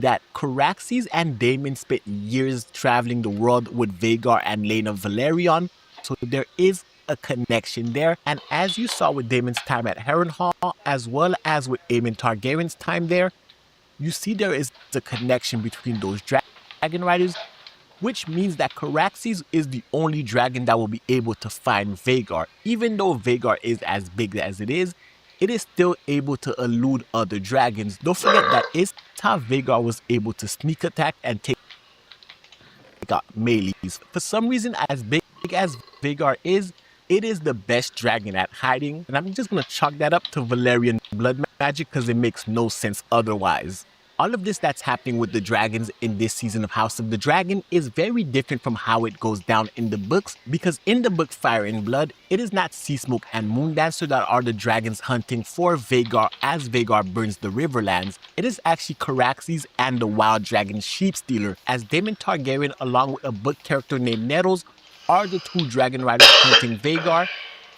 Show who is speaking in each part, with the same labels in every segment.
Speaker 1: that Caraxes and Daemon spent years traveling the world with Vhagar and Laena Velaryon, so there is a connection there. And as you saw with Daemon's time at Harrenhal, as well as with Aemon Targaryen's time there, you see there is a connection between those dragon riders, which means that Caraxes is the only dragon that will be able to find Vhagar. Even though Vhagar is as big as it is still able to elude other dragons. Don't forget that is how Vhagar was able to sneak attack and take out melees. For some reason, as big as Vhagar is, it is the best dragon at hiding, and I'm just gonna chalk that up to Valyrian blood magic because it makes no sense otherwise. All of this that's happening with the dragons in this season of House of the Dragon is very different from how it goes down in the books, because in the book Fire and Blood, it is not Seasmoke and Moondancer that are the dragons hunting for Vhagar as Vhagar burns the Riverlands. It is actually Caraxes and the wild dragon Sheepstealer, as Daemon Targaryen along with a book character named Nettles are the two dragon riders hunting Vhagar,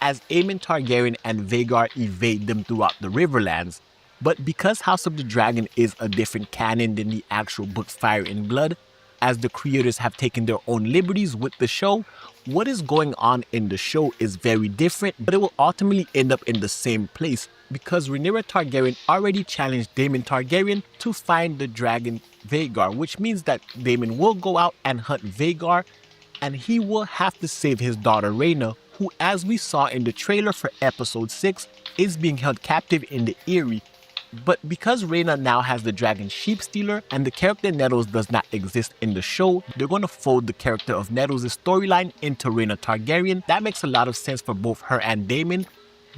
Speaker 1: as Aemon Targaryen and Vhagar evade them throughout the Riverlands. But because House of the Dragon is a different canon than the actual book Fire and Blood, as the creators have taken their own liberties with the show, what is going on in the show is very different, but it will ultimately end up in the same place, because Rhaenyra Targaryen already challenged Daemon Targaryen to find the dragon Vhagar, which means that Daemon will go out and hunt Vhagar, and he will have to save his daughter Rhaena, who, as we saw in the trailer for episode 6, is being held captive in the Eyrie. But because Rhaena now has the dragon Sheepstealer and the character Nettles does not exist in the show, they're going to fold the character of Nettles' storyline into Rhaena Targaryen. That makes a lot of sense for both her and Daemon,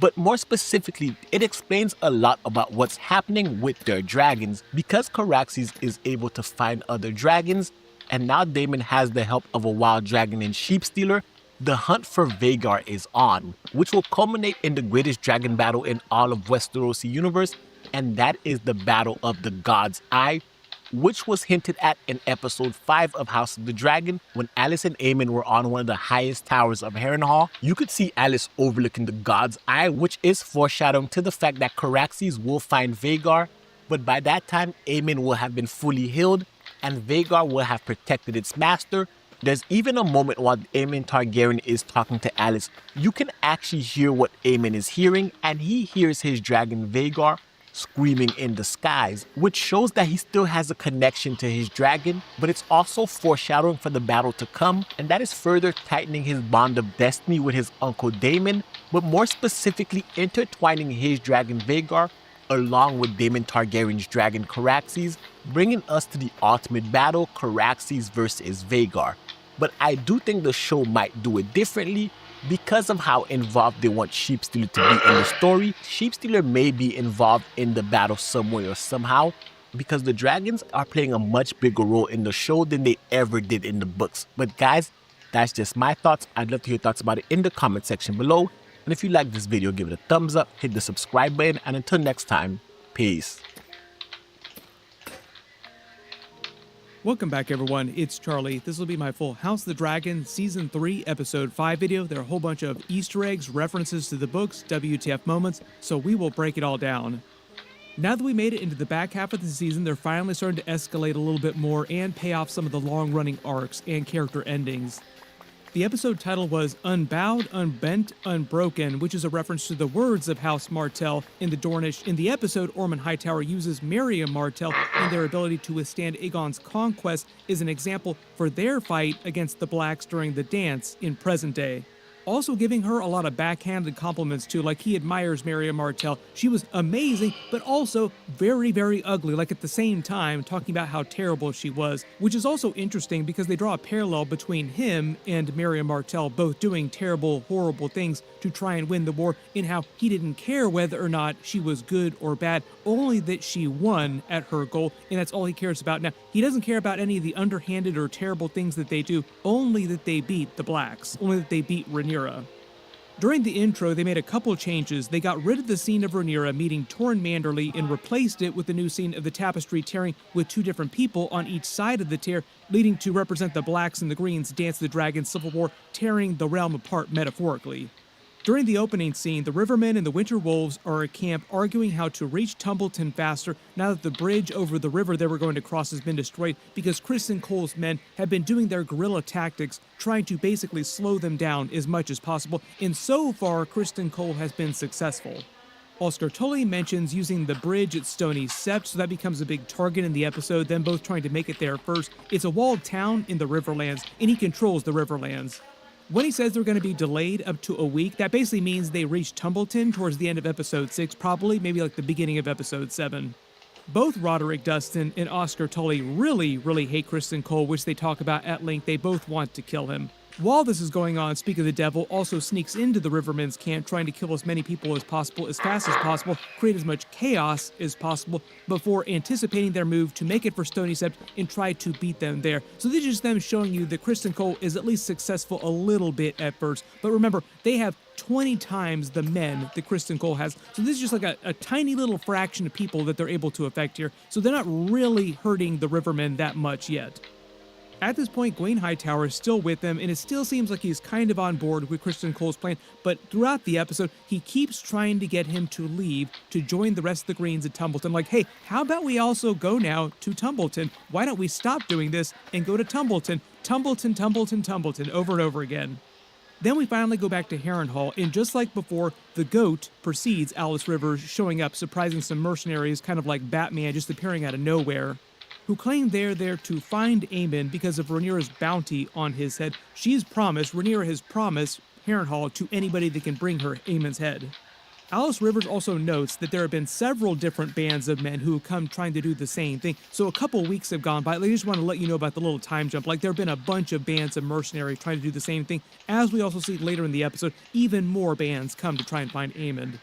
Speaker 1: but more specifically, it explains a lot about what's happening with their dragons. Because Caraxes is able to find other dragons, and now Daemon has the help of a wild dragon in Sheepstealer, the hunt for Vhagar is on, which will culminate in the greatest dragon battle in all of Westerosi universe, and that is the Battle of the God's Eye, which was hinted at in episode 5 of House of the Dragon when Alicent and Aemon were on one of the highest towers of Harrenhal. You could see Alicent overlooking the God's Eye, which is foreshadowing to the fact that Caraxes will find Vhagar, but by that time Aemon will have been fully healed and Vhagar will have protected its master. There's even a moment while Aemon Targaryen is talking to Alicent, you can actually hear what Aemon is hearing, and he hears his dragon Vhagar screaming in the skies, which shows that he still has a connection to his dragon, but it's also foreshadowing for the battle to come, and that is further tightening his bond of destiny with his uncle Daemon, but more specifically intertwining his dragon Vhagar along with Daemon Targaryen's dragon Caraxes, bringing us to the ultimate battle, Caraxes versus Vhagar. But I do think the show might do it differently because of how involved they want Sheepstealer to be in the story. Sheepstealer may be involved in the battle some way or somehow, because the dragons are playing a much bigger role in the show than they ever did in the books. But guys, that's just my thoughts. I'd love to hear your thoughts about it in the comment section below. And if you like this video, give it a thumbs up, hit the subscribe button, and until next time, peace.
Speaker 2: Welcome back everyone, it's Charlie. This will be my full House of the Dragon Season 3 Episode 5 video. There are a whole bunch of Easter eggs, references to the books, WTF moments, so we will break it all down. Now that we made it into the back half of the season, they're finally starting to escalate a little bit more and pay off some of the long-running arcs and character endings. The episode title was Unbowed, Unbent, Unbroken, which is a reference to the words of House Martell in the Dornish. In the episode, Ormond Hightower uses Miriam Martell and their ability to withstand Aegon's conquest is an example for their fight against the Blacks during the dance in present day. Also giving her a lot of backhanded compliments too, like he admires Miriam Martell. She was amazing, but also very, very ugly, like at the same time talking about how terrible she was, which is also interesting because they draw a parallel between him and Miriam Martell both doing terrible, horrible things to try and win the war, in how he didn't care whether or not she was good or bad, only that she won at her goal, and that's all he cares about. Now, he doesn't care about any of the underhanded or terrible things that they do, only that they beat the Blacks, only that they beat Rhaenyra. During the intro, they made a couple changes. They got rid of the scene of Rhaenyra meeting Torrhen Manderly and replaced it with the new scene of the tapestry tearing with two different people on each side of the tear, leading to represent the Blacks and the Greens dance the dragon civil war, tearing the realm apart metaphorically. During the opening scene, the Rivermen and the Winter Wolves are at camp arguing how to reach Tumbleton faster now that the bridge over the river they were going to cross has been destroyed because Criston Cole's men have been doing their guerrilla tactics, trying to basically slow them down as much as possible, and so far Criston Cole has been successful. Oscar Tully mentions using the bridge at Stony Sept, so that becomes a big target in the episode, them both trying to make it there first. It's a walled town in the Riverlands, and he controls the Riverlands. When he says they're going to be delayed up to a week, that basically means they reach Tumbleton towards the end of episode 6, probably, maybe like the beginning of episode 7. Both Roderick Dustin and Oscar Tully really hate Criston Cole, which they talk about at length. They both want to kill him. While this is going on, Speak of the Devil also sneaks into the Rivermen's camp, trying to kill as many people as possible, as fast as possible, create as much chaos as possible, before anticipating their move to make it for Stony Sept and try to beat them there. So this is just them showing you that Criston Cole is at least successful a little bit at first. But remember, they have 20 times the men that Criston Cole has. So this is just like a tiny little fraction of people that they're able to affect here. So they're not really hurting the Rivermen that much yet. At this point, Gawain Hightower is still with them, and it still seems like he's kind of on board with Criston Cole's plan, but throughout the episode, he keeps trying to get him to leave to join the rest of the Greens at Tumbleton. Like, hey, how about we also go now to Tumbleton? Why don't we stop doing this and go to Tumbleton? Tumbleton, Tumbleton, Tumbleton, over and over again. Then we finally go back to Harrenhal, and just like before, the goat precedes Alice Rivers, showing up, surprising some mercenaries, kind of like Batman just appearing out of nowhere, who claim they're there to find Aemon because of Rhaenyra's bounty on his head. Rhaenyra has promised Harrenhal to anybody that can bring her Aemon's head. Alice Rivers also notes that there have been several different bands of men who have come trying to do the same thing. So a couple weeks have gone by. They just want to let you know about the little time jump. Like, there have been a bunch of bands of mercenaries trying to do the same thing. As we also see later in the episode, even more bands come to try and find Aemon.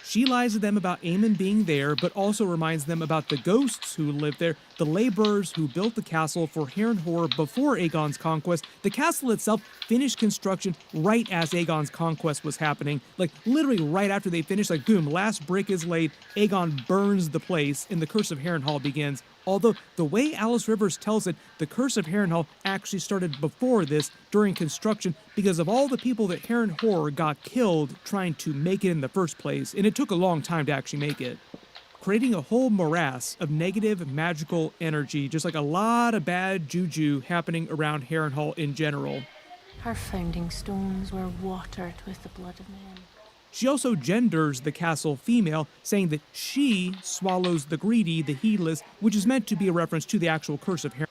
Speaker 2: She lies to them about Aemon being there, but also reminds them about the ghosts who live there, the laborers who built the castle for Harrenhal before Aegon's conquest. The castle itself finished construction right as Aegon's conquest was happening. Like, literally right after they finished, like, boom, last brick is laid, Aegon burns the place, and the Curse of Harrenhal begins. Although, the way Alice Rivers tells it, the Curse of Harrenhal actually started before this, during construction, because of all the people that Harrenhal got killed trying to make it in the first place, and it took a long time to actually make it. Creating a whole morass of negative magical energy, just like a lot of bad juju happening around Harrenhal in general.
Speaker 3: Our founding stones were watered with the blood of men.
Speaker 2: She also genders the castle female, saying that she swallows the greedy, the heedless, which is meant to be a reference to the actual Curse of Harrenhal.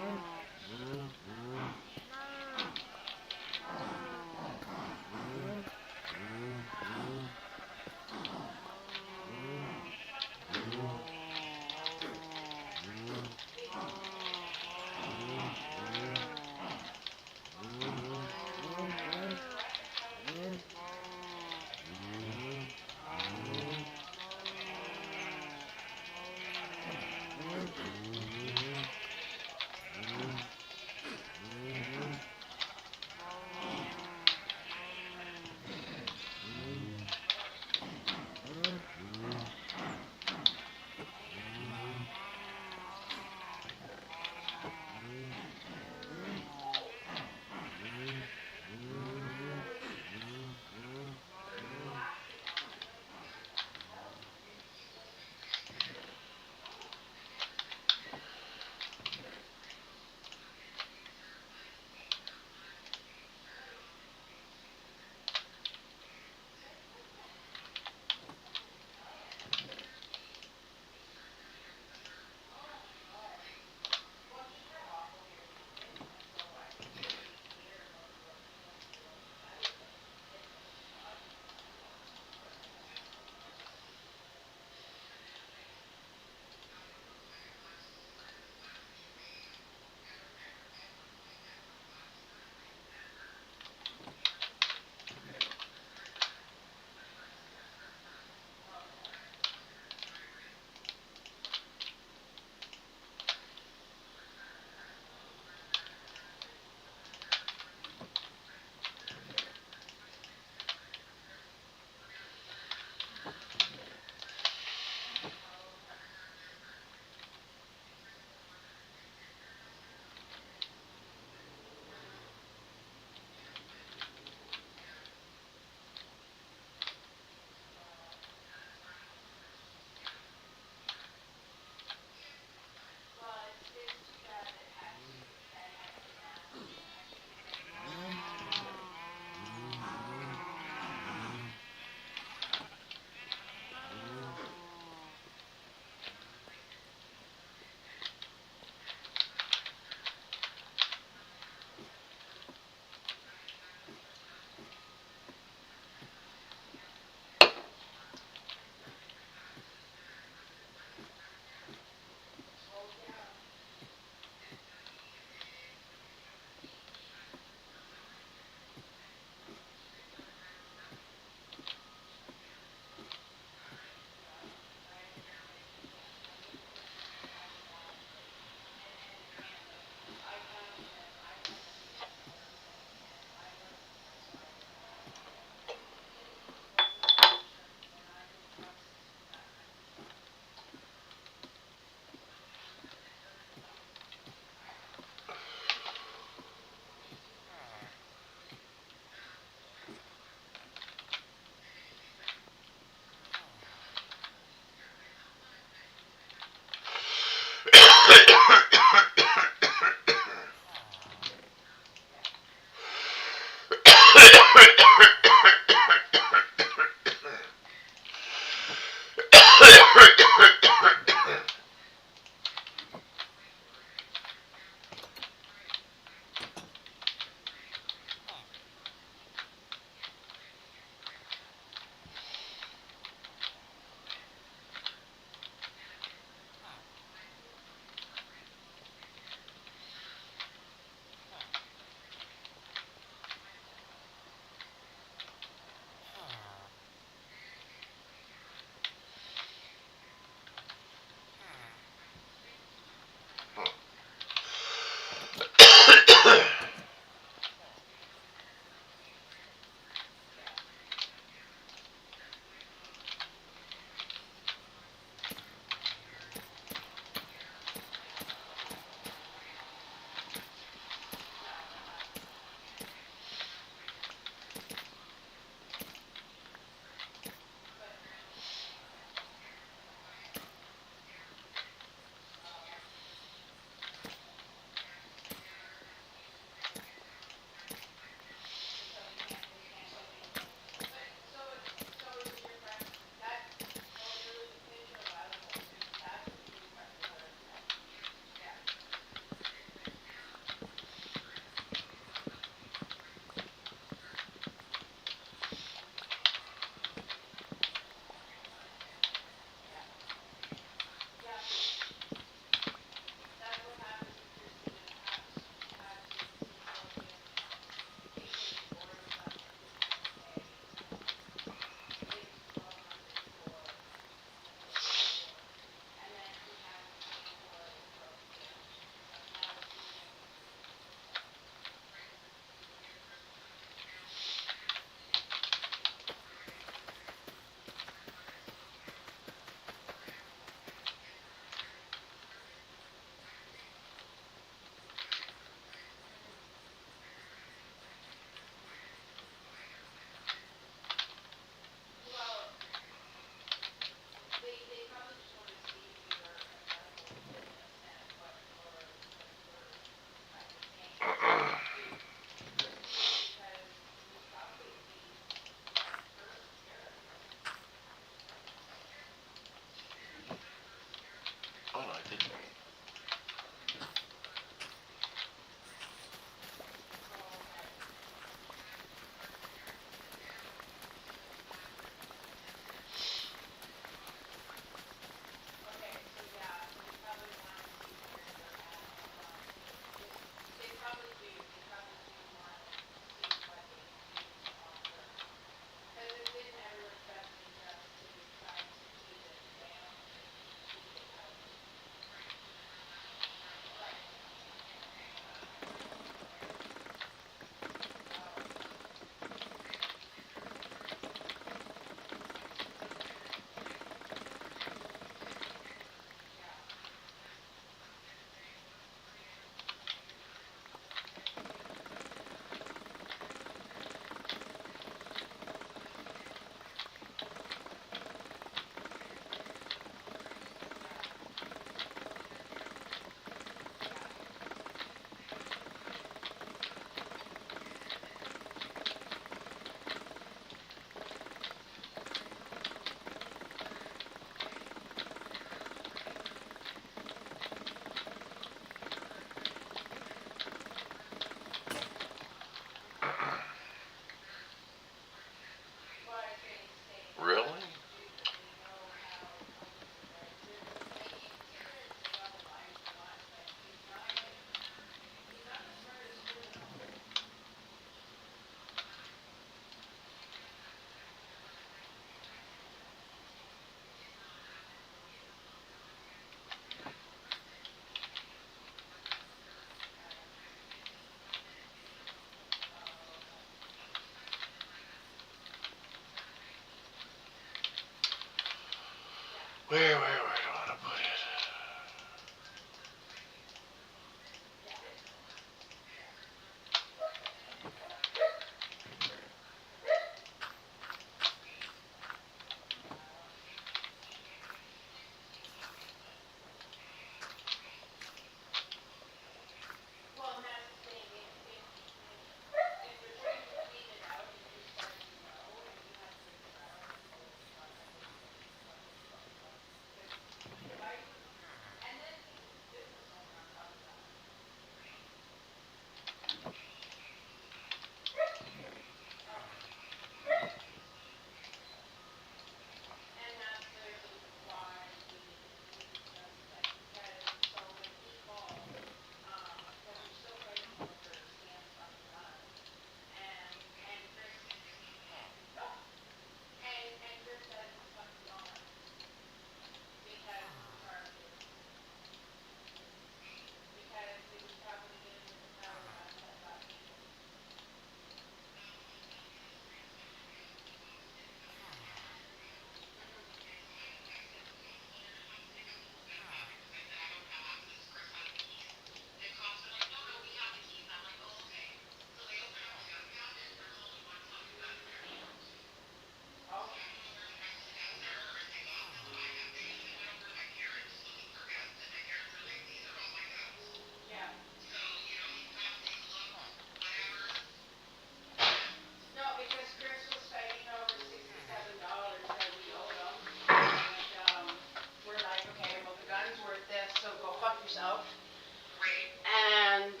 Speaker 4: and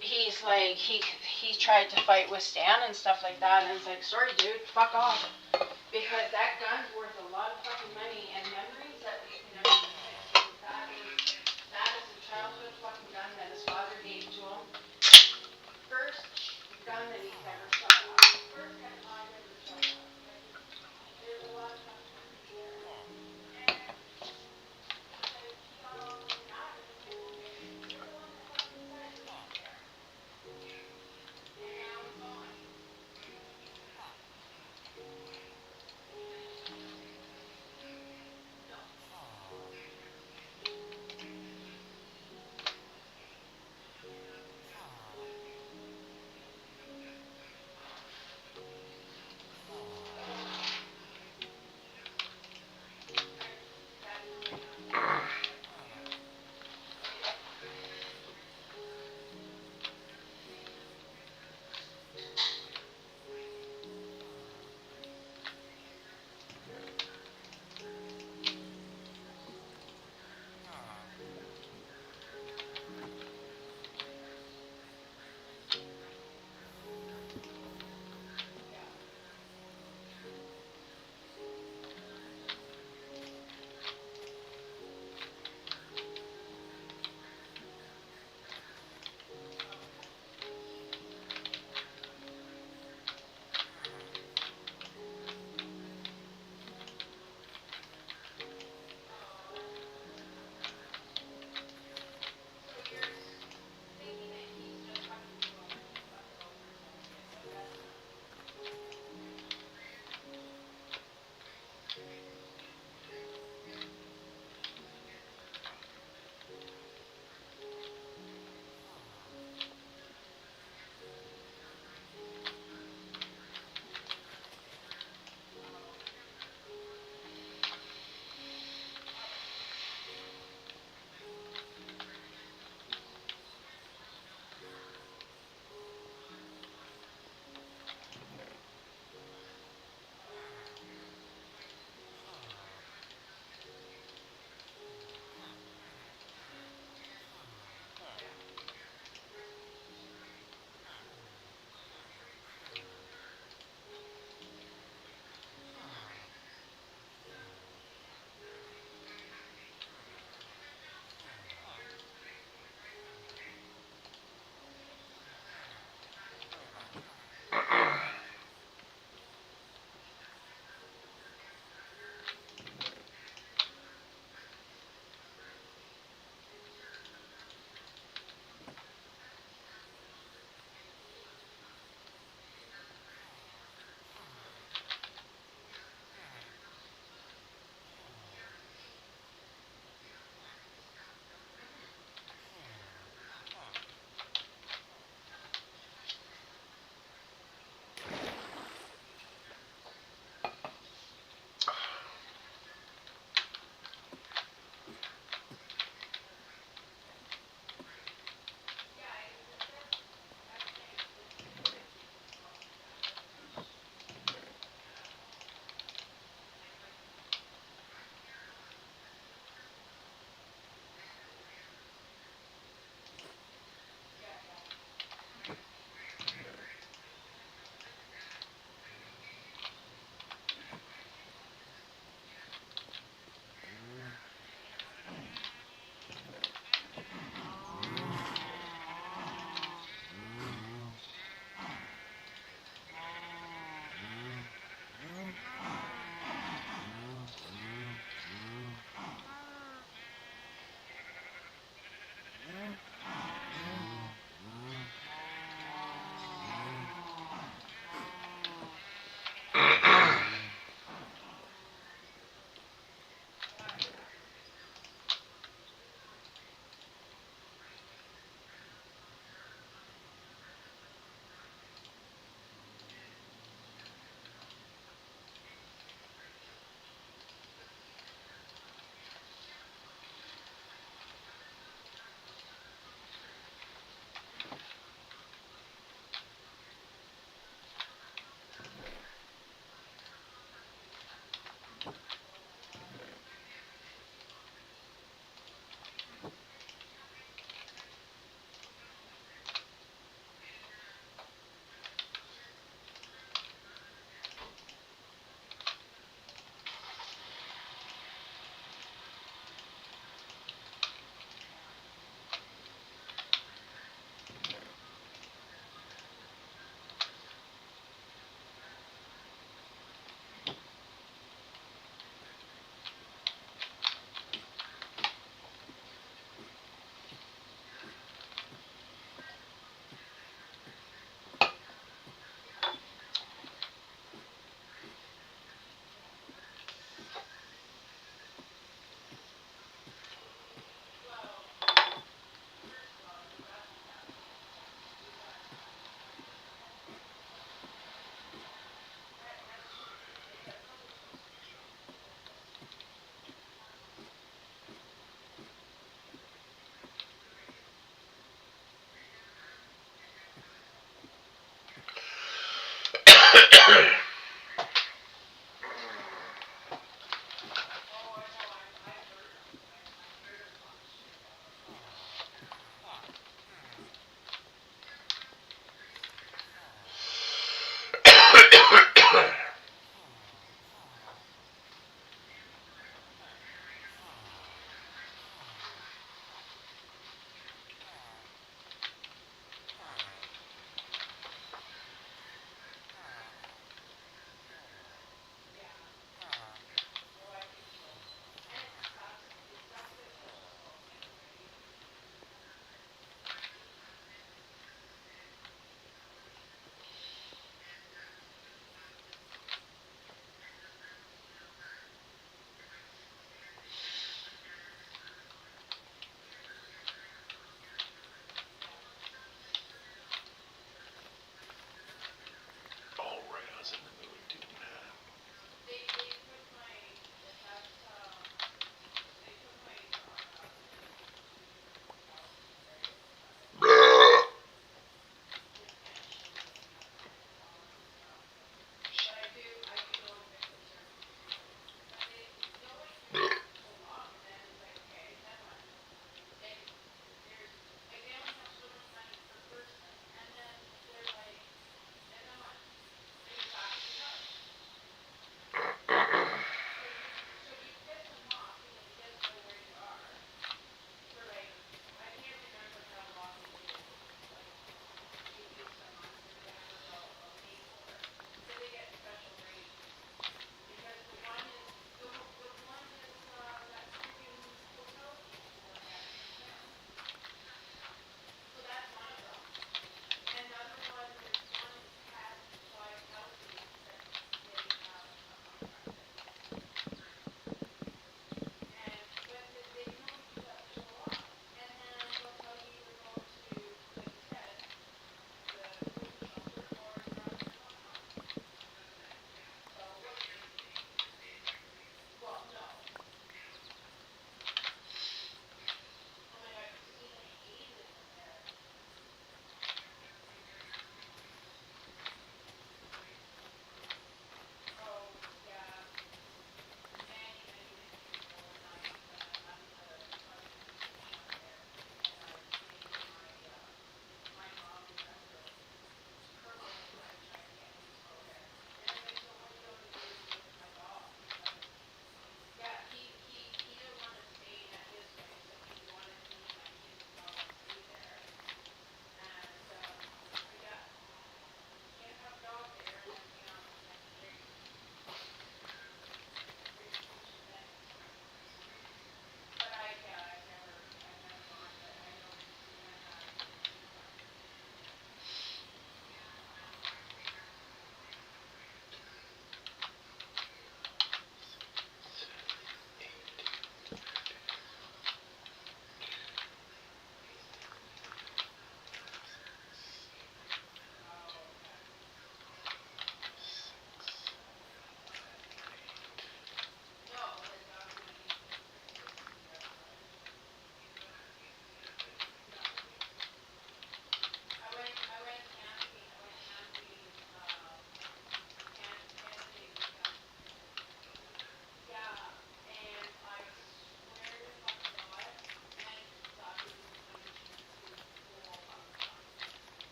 Speaker 4: he's like, he tried to fight with Stan and stuff like that, and it's like, sorry dude, fuck off. Because that gun's worth a lot of fucking money and memories that we can never forget. That is a childhood fucking gun that his father gave to him. First gun that he's ever shot off. First gun I've ever shot off. There's a lot of fucking memories there. And he got all really mad at him. You're the one that fucking said it was there. And now it's gone.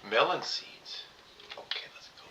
Speaker 5: Melon seeds. Okay, let's go.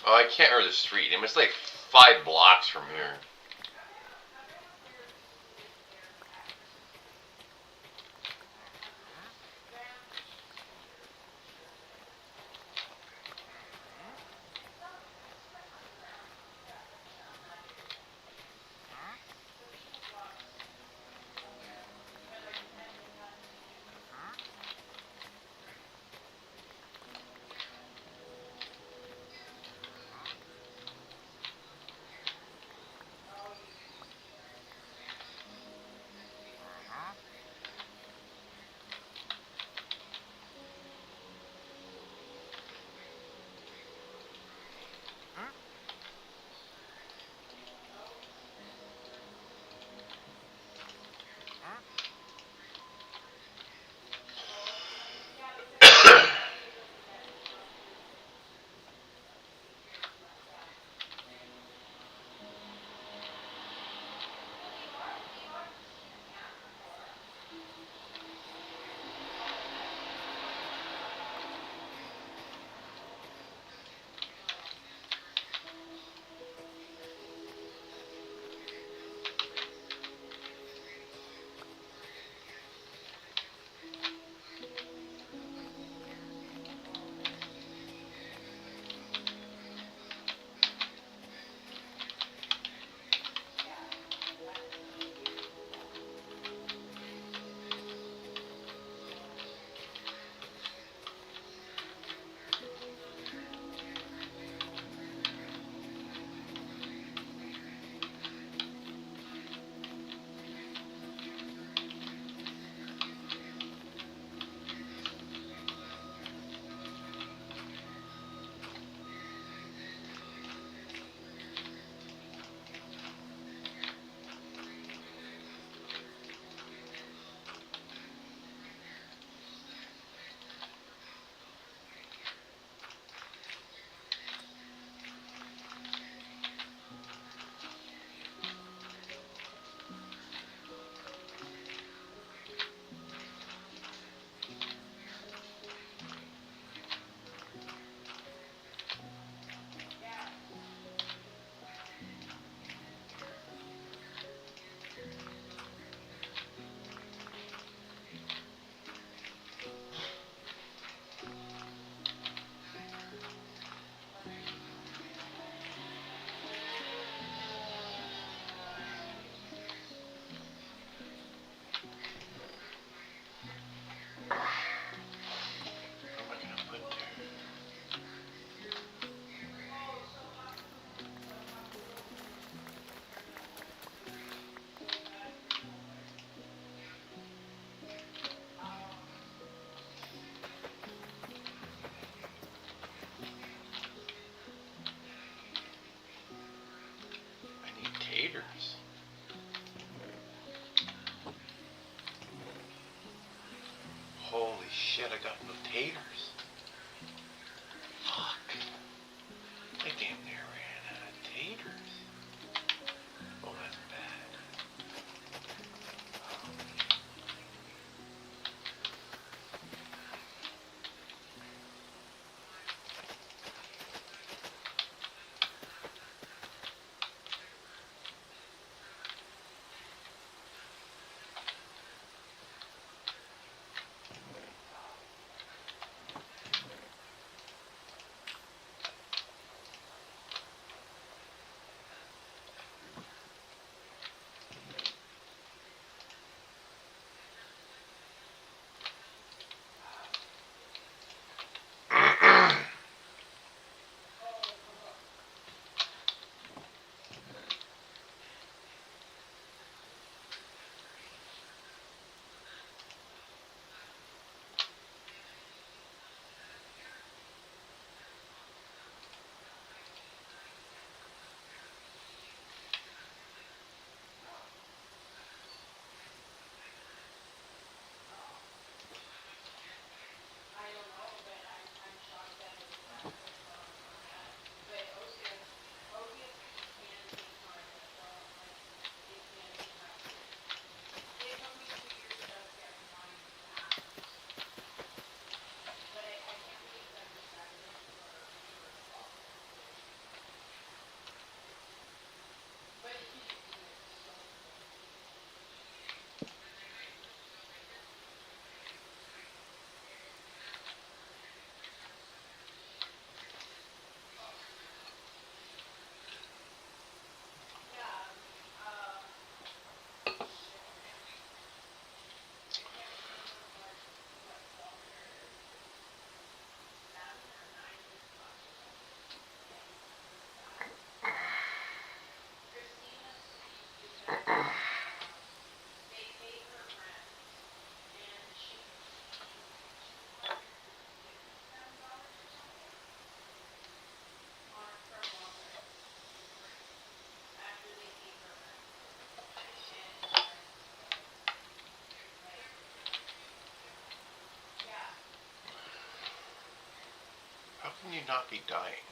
Speaker 5: Oh, I can't remember the street name. It's like 5 blocks from here. What am I gonna put there? I need taters. Holy shit, I got no taters. Fuck. I damn near ran out of taters. Oh, that's bad. Can you not be dying?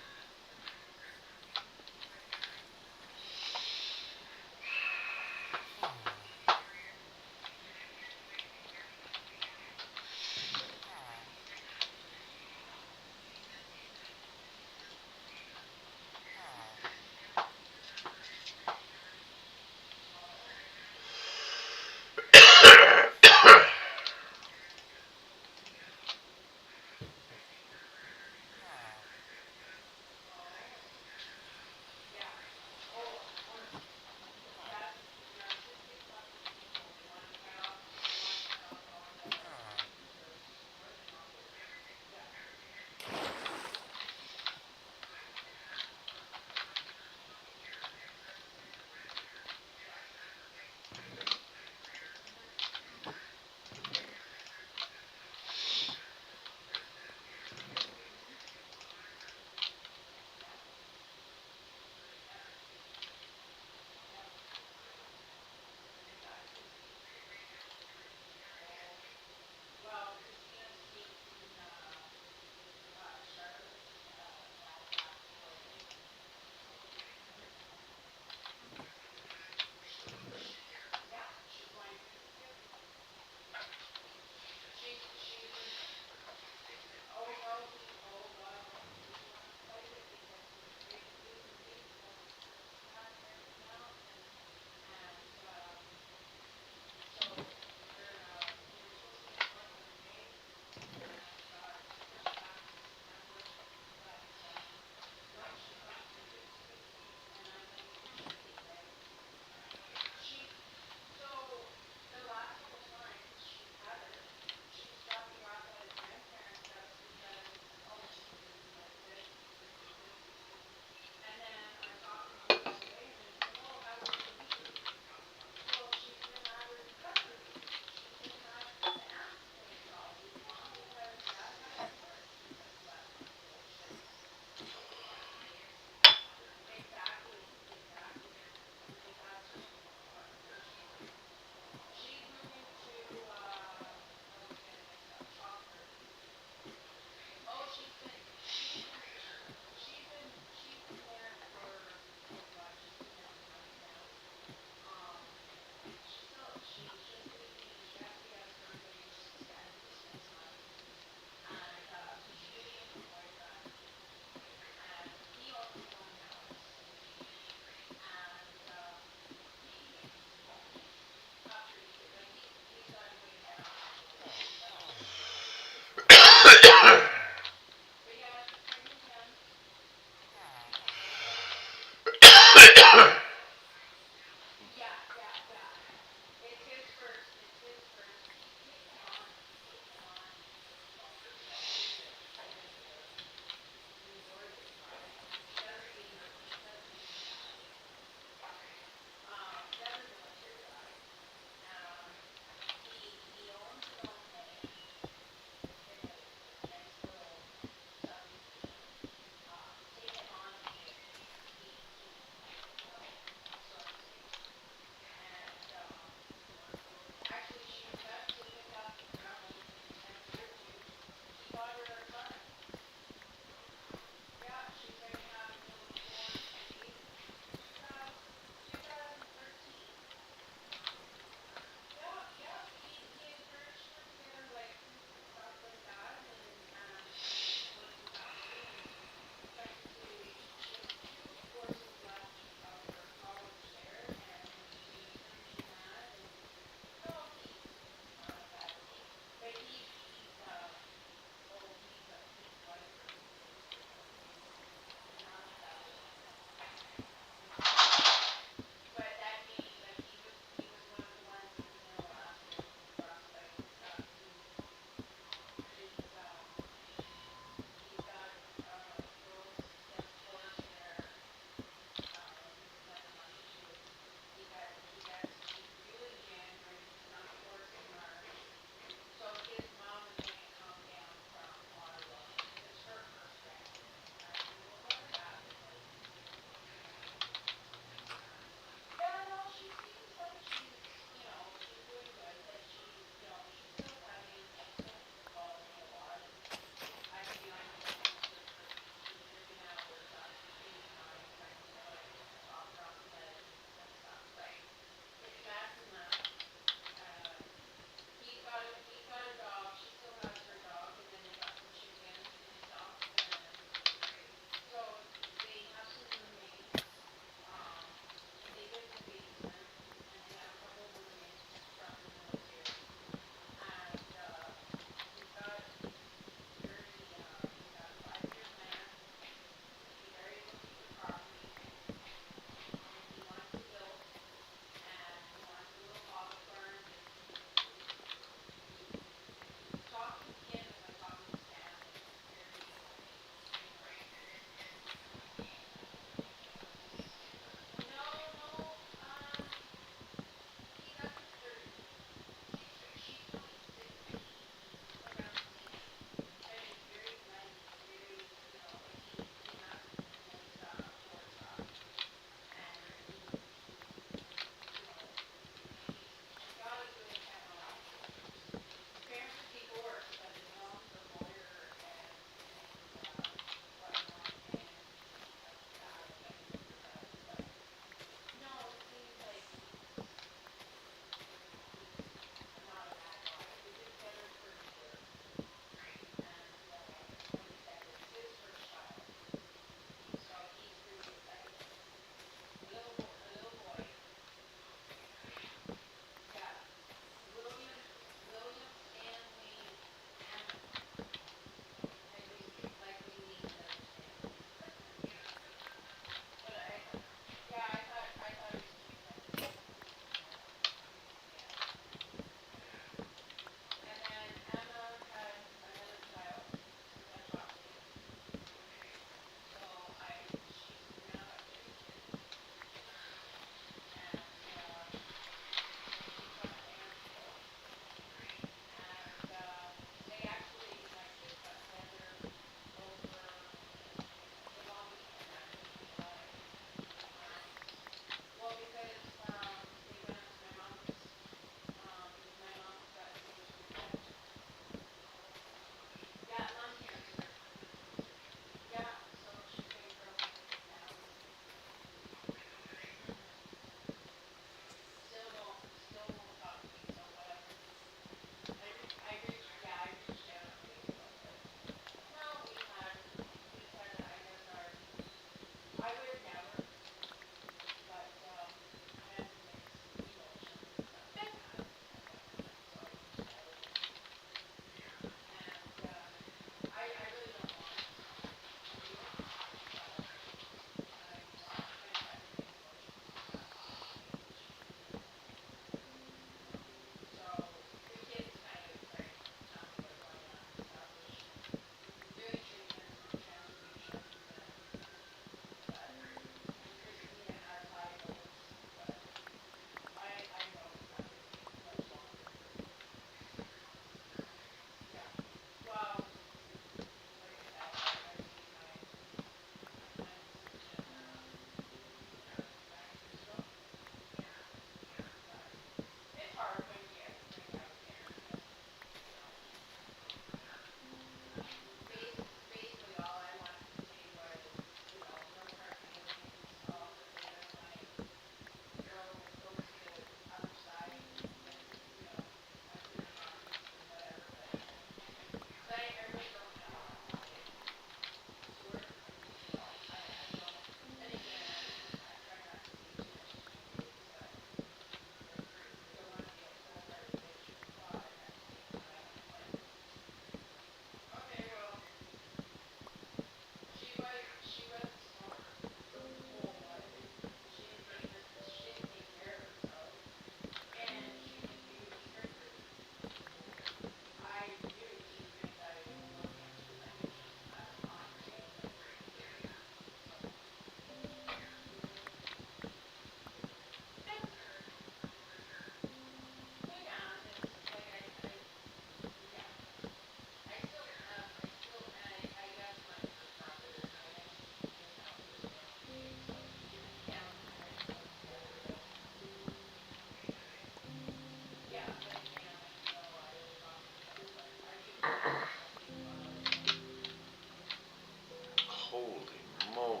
Speaker 5: moly.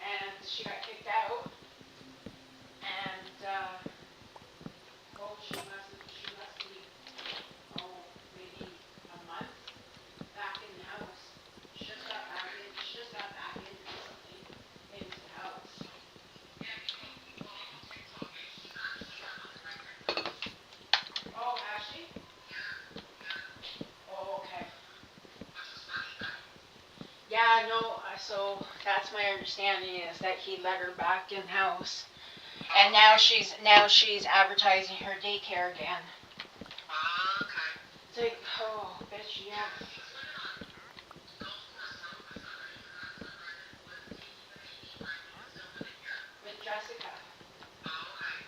Speaker 4: And she got kicked out. And she must be maybe a month back in the house. She just got back into something into the house. Oh, has she? Oh, okay. Yeah, no, so that's my understanding is that he let her back in house. And now she's advertising her daycare again. It's like, oh, bitch, yeah. With Jessica.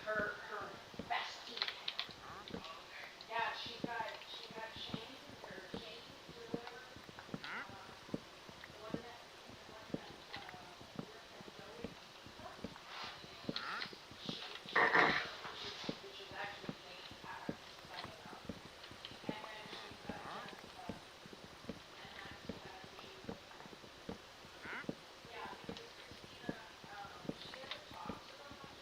Speaker 4: Her bestie. Yeah, she got Shane or James or whatever. The one that worked at Joey's Pizza. Which is actually late past, funny enough. And then she's got Jessica, and that's who she's with. Yeah, because Christina, she never talks about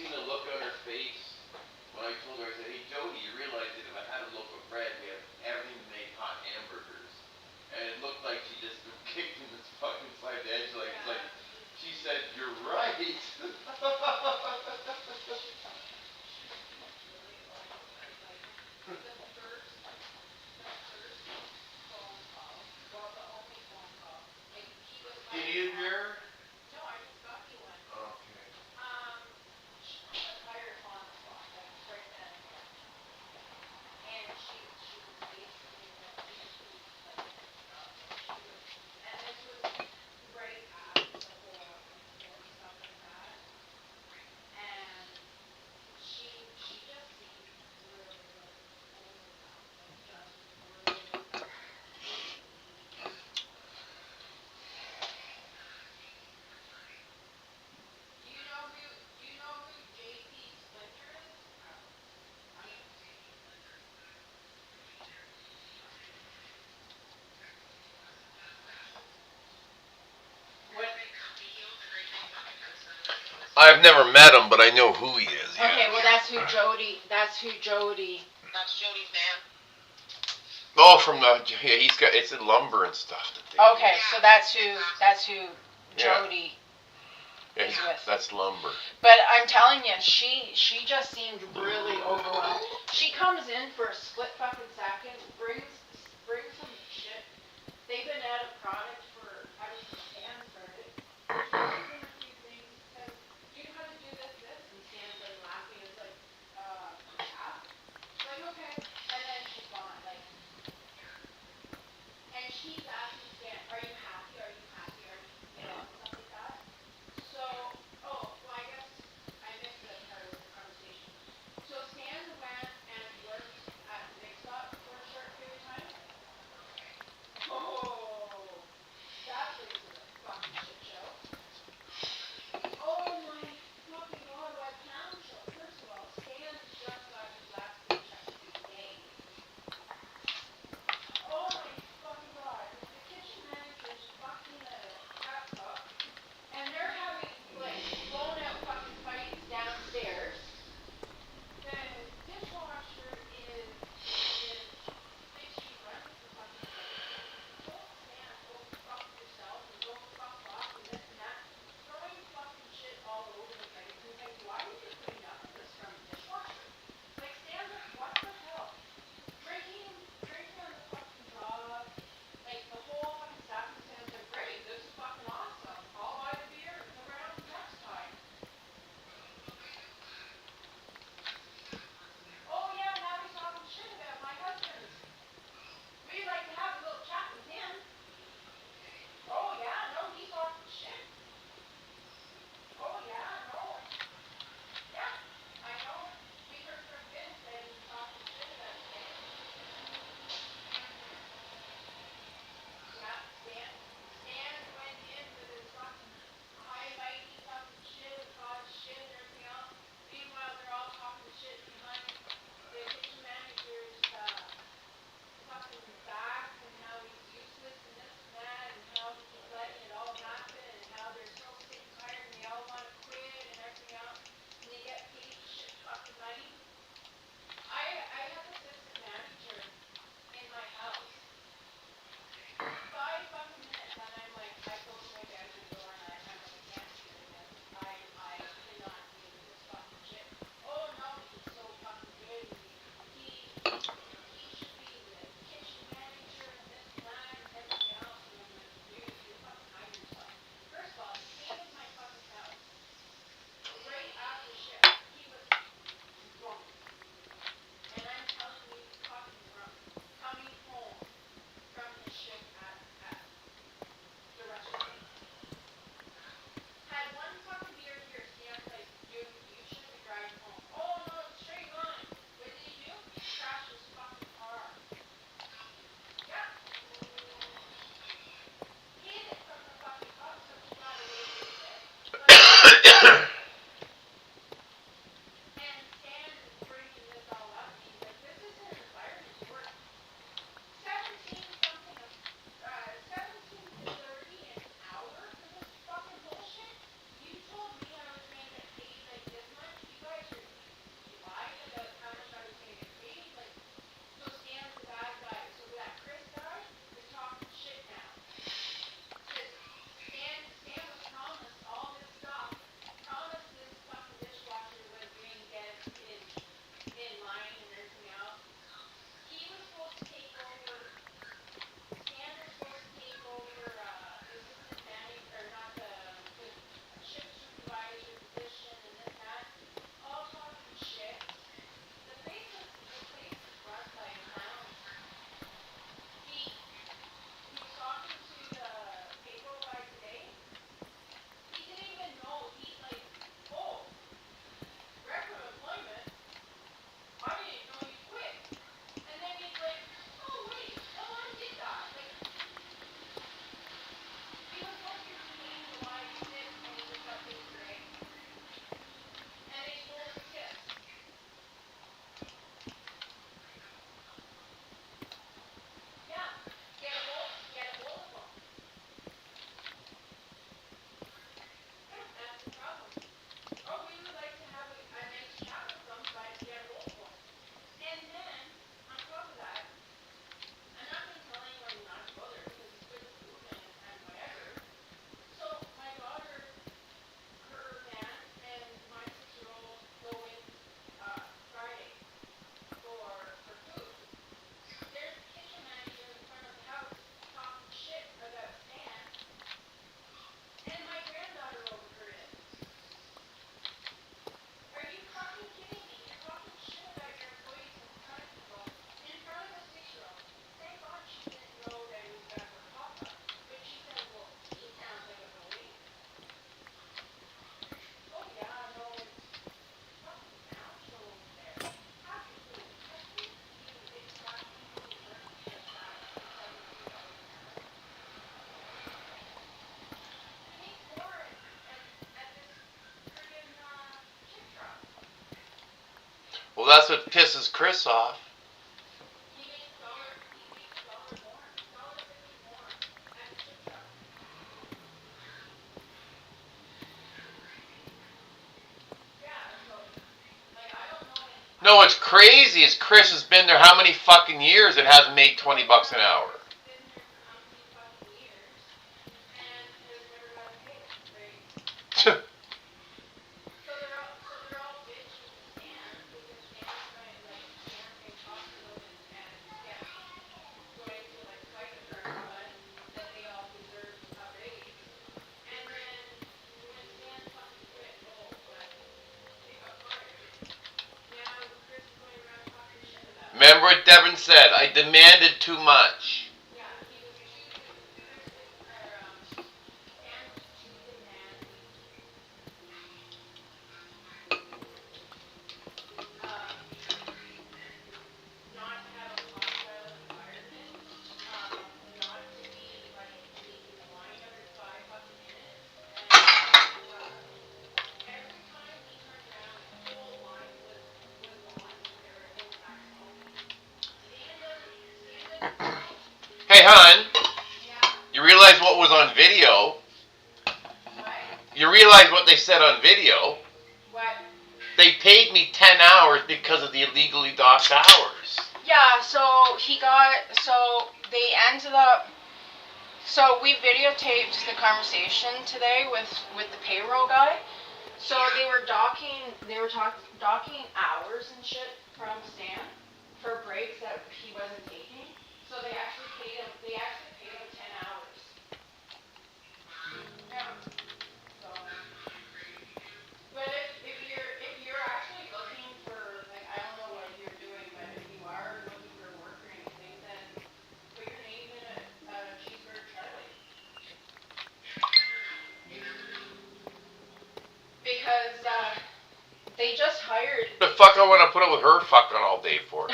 Speaker 5: seen the look on her face when I told her, I said, hey Jody, you realize that if I had a loaf of bread, we haven't even made hot hamburgers. And it looked like she just kicked in this fucking side edge, like, it's like, she said, you're right. Did you hear? Okay. I've never met him, but I know who he is. Yeah.
Speaker 4: Okay, well that's who Jody. That's Jody man.
Speaker 5: Oh, from the yeah, he's got it's in lumber and stuff.
Speaker 4: Okay, so that's who Jody
Speaker 5: Yeah,
Speaker 4: is with.
Speaker 5: that's lumber.
Speaker 4: But I'm telling you, she just seemed really overwhelmed. She comes in for a split fucking second, brings some shit. They've been out of product for ever since Stan started. She brings in a few things, says, do you know how to do this, and Stan's like laughing. It's like, yeah. She's like, okay, and then she's gone. Like, and she's asking Stan, are you happy? Are you happy? Are you, stuff like that. So, oh, well, I guess I missed that part of the conversation. So Stan went and worked at Mix Up for a short period of
Speaker 5: Well, that's what pisses Chris off. No, what's crazy is Chris has been there how many fucking years and hasn't made $20 an hour. Remember what Devin said? I demanded too much. Hey, hon, you realize what was on video? You realize what they said on video?
Speaker 4: What?
Speaker 5: They paid me 10 hours because of the illegally docked hours.
Speaker 4: Yeah, so they ended up, so we videotaped the conversation today with the payroll guy. So they were docking hours and shit from Stan for breaks that he wasn't taking. So they actually paid him 10 hours. Yeah. So, but if you're actually looking for, like, I don't know what you're doing, but if you are looking for work or anything, then put your name in a Cheeseburger Charlie. Because they just hired.
Speaker 5: The fuck I want to put up with her fucking all day for?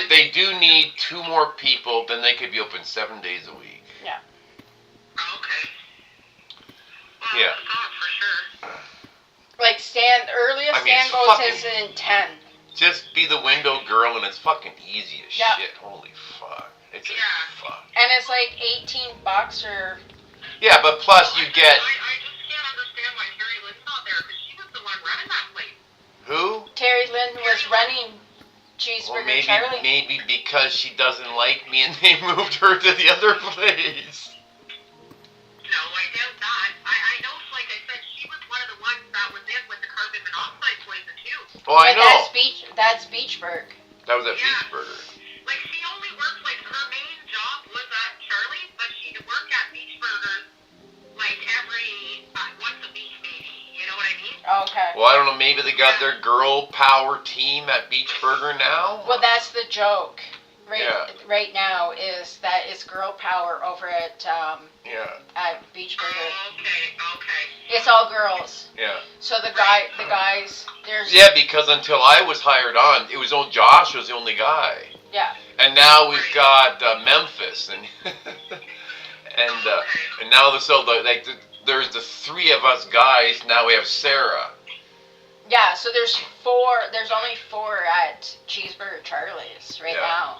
Speaker 5: They do need 2 more people, then they could be open 7 days a week.
Speaker 4: Yeah.
Speaker 6: Okay. Well,
Speaker 5: Yeah.
Speaker 6: for sure.
Speaker 4: Like earliest
Speaker 5: I mean,
Speaker 4: Stan
Speaker 5: it's
Speaker 4: goes
Speaker 5: fucking-
Speaker 4: is in 10.
Speaker 5: Just be the window girl and it's fucking easy as
Speaker 4: Yeah.
Speaker 5: shit. Holy fuck. It's a
Speaker 6: Yeah.
Speaker 5: fuck.
Speaker 4: And it's like $18 or.
Speaker 5: Yeah, but plus you get...
Speaker 6: I just can't understand why Terry Lynn's not there, because she was the one running that place.
Speaker 5: Who?
Speaker 4: Terry Lynn was running Cheeseburger
Speaker 5: Well,
Speaker 4: Charlie.
Speaker 5: maybe because she doesn't like me and they moved her to the other place.
Speaker 6: No, I doubt that. I know, like I said, she was one of the ones that was in with the carbon monoxide poison, too.
Speaker 5: Oh, I
Speaker 4: But
Speaker 5: know.
Speaker 4: That's Beachburg.
Speaker 5: That was at
Speaker 6: Yeah.
Speaker 5: Beachburger.
Speaker 6: Like, she only worked, like, her main job was at Charlie's, but she'd work at Beach Burgers, like, every, once a week, maybe. You know what I mean?
Speaker 4: Okay.
Speaker 5: Well, I don't know. Maybe they got their girl power team at Beachburger now.
Speaker 4: Well, that's the joke.
Speaker 5: Yeah.
Speaker 4: Right now is that it's girl power over at
Speaker 5: Yeah.
Speaker 4: Beachburger.
Speaker 6: Okay.
Speaker 4: It's all girls.
Speaker 5: Yeah.
Speaker 4: So the guys, there's
Speaker 5: Yeah, because until I was hired on, it was old Josh was the only guy.
Speaker 4: yeah.
Speaker 5: And now we've got Memphis and and now there's the 3 of us guys. Now we have Sarah.
Speaker 4: Yeah, so there's only 4 at Cheeseburger Charlie's right
Speaker 5: Yeah.
Speaker 4: now.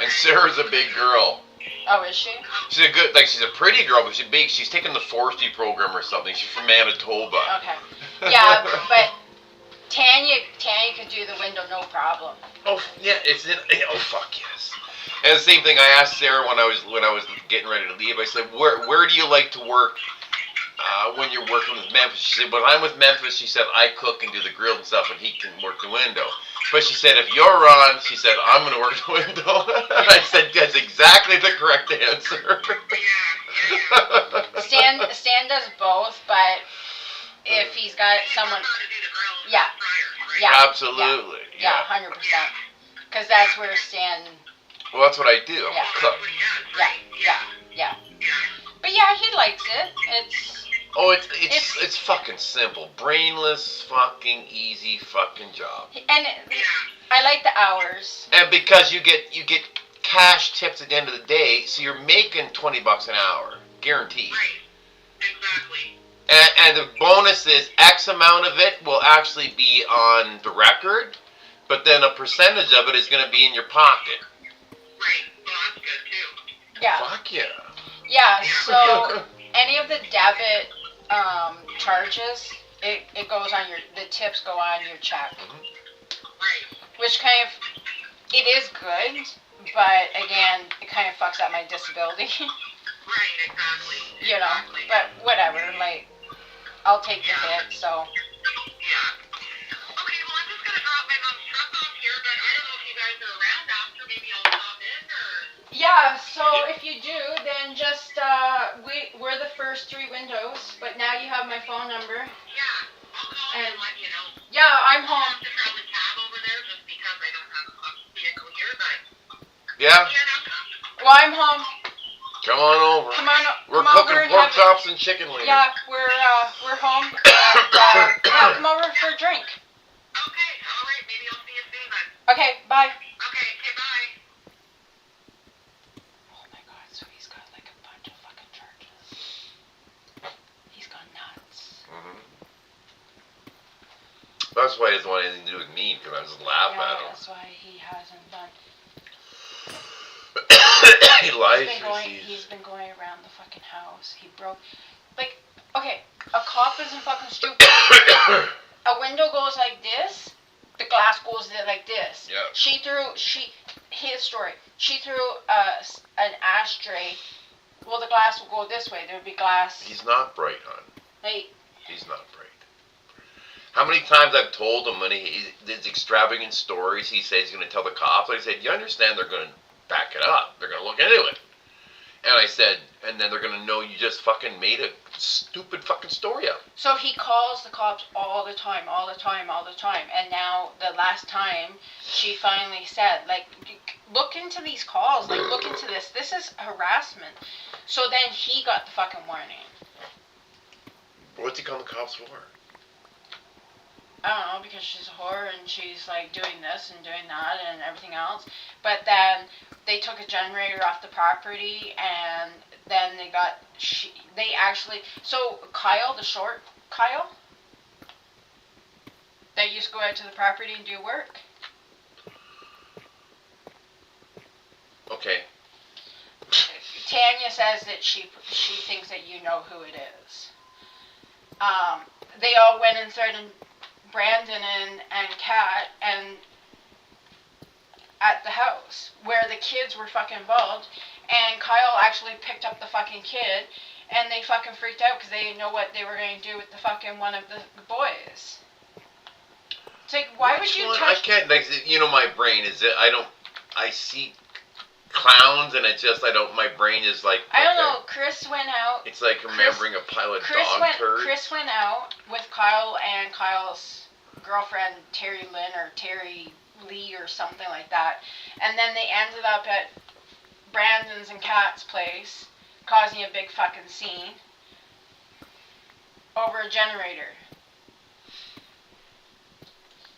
Speaker 5: And Sarah's a big girl.
Speaker 4: Oh, is she?
Speaker 5: She's a good, she's a pretty girl, but she's big. She's taking the forestry program or something. She's from Manitoba.
Speaker 4: Okay. Yeah, but Tanya could do the window no problem.
Speaker 5: Oh yeah, oh fuck yes. And the same thing I asked Sarah when I was getting ready to leave. I said, where do you like to work when you're working with Memphis? She said, when I'm with Memphis, she said I cook and do the grill and stuff, and he can work the window. But she said, if you're on, she said, I'm going to work the window. And I said, that's exactly the correct answer.
Speaker 4: Stan does both, but if he's got someone, yeah,
Speaker 5: Absolutely.
Speaker 4: yeah, 100%, because that's where Stan,
Speaker 5: Well, that's what I do. I'm
Speaker 4: Yeah.
Speaker 5: a cook.
Speaker 4: yeah. But yeah, he likes it.
Speaker 5: Oh, it's fucking simple. Brainless, fucking easy fucking job.
Speaker 4: And I like the hours.
Speaker 5: And because you get cash tips at the end of the day, so you're making $20 an hour, guaranteed.
Speaker 6: Right. Exactly.
Speaker 5: And the bonus is X amount of it will actually be on the record, but then a percentage of it is going to be in your pocket.
Speaker 6: Right. Well, that's good too.
Speaker 4: Yeah.
Speaker 5: Fuck yeah.
Speaker 4: Yeah, so any of the debit charges, it goes on the tips go on your check.
Speaker 6: Right.
Speaker 4: Which kind of, it is good, but again, it kind of fucks up my disability.
Speaker 6: Right, exactly.
Speaker 4: You know,
Speaker 6: Exactly.
Speaker 4: but whatever, like, I'll take the hit, so.
Speaker 6: Yeah. Okay, well, I'm just gonna drop my mom's truck off here, but I don't know if you guys are around after. Maybe I'll stop in, or...
Speaker 4: Yeah, so if you do, then just, we're the first 3 windows, but now you have my phone number.
Speaker 6: Yeah, I'll call you and let you know.
Speaker 4: Yeah, I'm
Speaker 6: I'll
Speaker 4: home.
Speaker 6: have to travel cab over there just because I don't have a vehicle here, but...
Speaker 5: Yeah,
Speaker 6: Yeah, no.
Speaker 4: Well, I'm home.
Speaker 5: come on over.
Speaker 4: Come on,
Speaker 5: We're
Speaker 4: come
Speaker 5: cooking
Speaker 4: over and
Speaker 5: pork
Speaker 4: have
Speaker 5: chops and chicken wings.
Speaker 4: Yeah, we're home. And, yeah, come over for a drink.
Speaker 6: Okay, alright, maybe I'll see you soon then.
Speaker 4: Okay, bye.
Speaker 6: Okay, bye.
Speaker 4: Oh my god, so he's got like a bunch of fucking charges. He's gone nuts.
Speaker 5: That's why he doesn't want anything to do with me, because I just laugh
Speaker 4: Yeah,
Speaker 5: at him.
Speaker 4: that's why he hasn't done.
Speaker 5: He lies.
Speaker 4: He's been going around the fucking house. He broke, like, okay, a cop isn't fucking stupid. A window goes like this, the glass goes like this.
Speaker 5: Yeah.
Speaker 4: His story, she threw an ashtray, well the glass will go this way, there would be glass,
Speaker 5: He's not bright, hon.
Speaker 4: like,
Speaker 5: He's not bright. How many times I've told him when his extravagant stories he says he's going to tell the cops, I said, you understand they're going to back it up. They're going to look into it. And I said, and then they're going to know you just fucking made a stupid fucking story up.
Speaker 4: so he calls the cops all the time, and now the last time she finally said, like, look into these calls, like, look into this is harassment. So then he got the fucking warning.
Speaker 5: What's he calling the cops for?
Speaker 4: I don't know, because she's a whore and she's like doing this and doing that and everything else. But then they took a generator off the property and then they actually, so Kyle, that used to go out to the property and do work.
Speaker 5: Okay.
Speaker 4: Tanya says that she thinks that you know who it is. They all went and started Brandon and Kat and at the house where the kids were fucking involved, and Kyle actually picked up the fucking kid, and they fucking freaked out because they didn't know what they were going to do with the fucking one of the boys. It's like, why would you
Speaker 5: I
Speaker 4: touch?
Speaker 5: can't, like, my brain is, I see clowns and it's just, my brain is like,
Speaker 4: I don't
Speaker 5: okay.
Speaker 4: know. Chris went out.
Speaker 5: It's like remembering a pile of
Speaker 4: Chris
Speaker 5: dog turds.
Speaker 4: Chris went out with Kyle and Kyle's girlfriend Terry Lynn or Terry Lee or something like that, and then they ended up at Brandon's and Kat's place, causing a big fucking scene over a generator.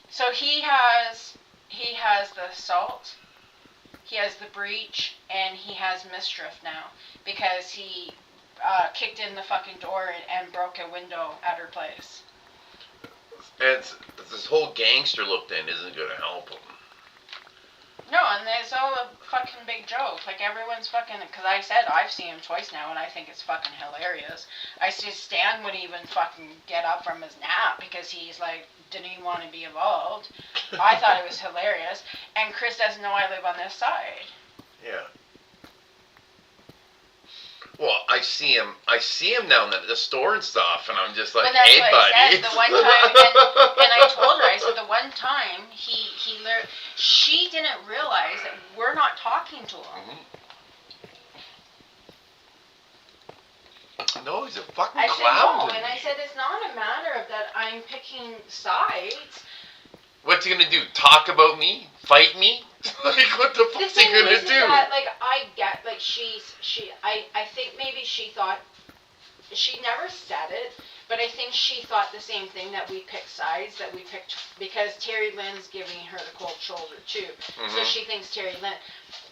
Speaker 4: So he has the assault, he has the breach, and he has mischief now because he kicked in the fucking door and broke a window at her place.
Speaker 5: And this whole gangster look then isn't going to help him.
Speaker 4: No, and it's all a fucking big joke. Like, everyone's fucking, because I said I've seen him twice now, and I think it's fucking hilarious. I see Stan wouldn't even fucking get up from his nap because he's like, didn't even want to be involved. I thought it was hilarious. And Chris doesn't know I live on this side.
Speaker 5: Yeah. Well, I see him down at the store and stuff, and I'm just like,
Speaker 4: But that's
Speaker 5: hey,
Speaker 4: what
Speaker 5: buddy.
Speaker 4: I said the one time, and I told her, I said the one time she didn't realize that we're not talking to him.
Speaker 5: No, he's a fucking
Speaker 4: I said
Speaker 5: clown.
Speaker 4: no, and I said it's not a matter of that I'm picking sides.
Speaker 5: What's he gonna do? Talk about me? Fight me? Like, what the fuck's he gonna do?
Speaker 4: That, like, I get, like, I think maybe she thought, she never said it, but I think she thought the same thing, that we picked sides, that we picked, because Terry Lynn's giving her the cold shoulder too, so she thinks Terry Lynn.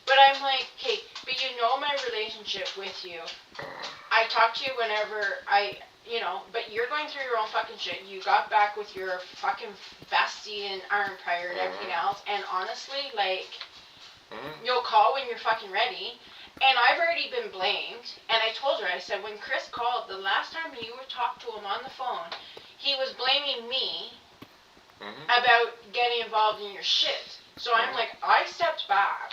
Speaker 4: But I'm like, okay, but you know my relationship with you. I talk to you whenever you know, but you're going through your own fucking shit. You got back with your fucking bestie and Iron Prior and everything else, and honestly, like, you'll call when you're fucking ready. And I've already been blamed, and I told her, I said, when Chris called, the last time you were talked to him on the phone, he was blaming me about getting involved in your shit. So I'm like, I stepped back.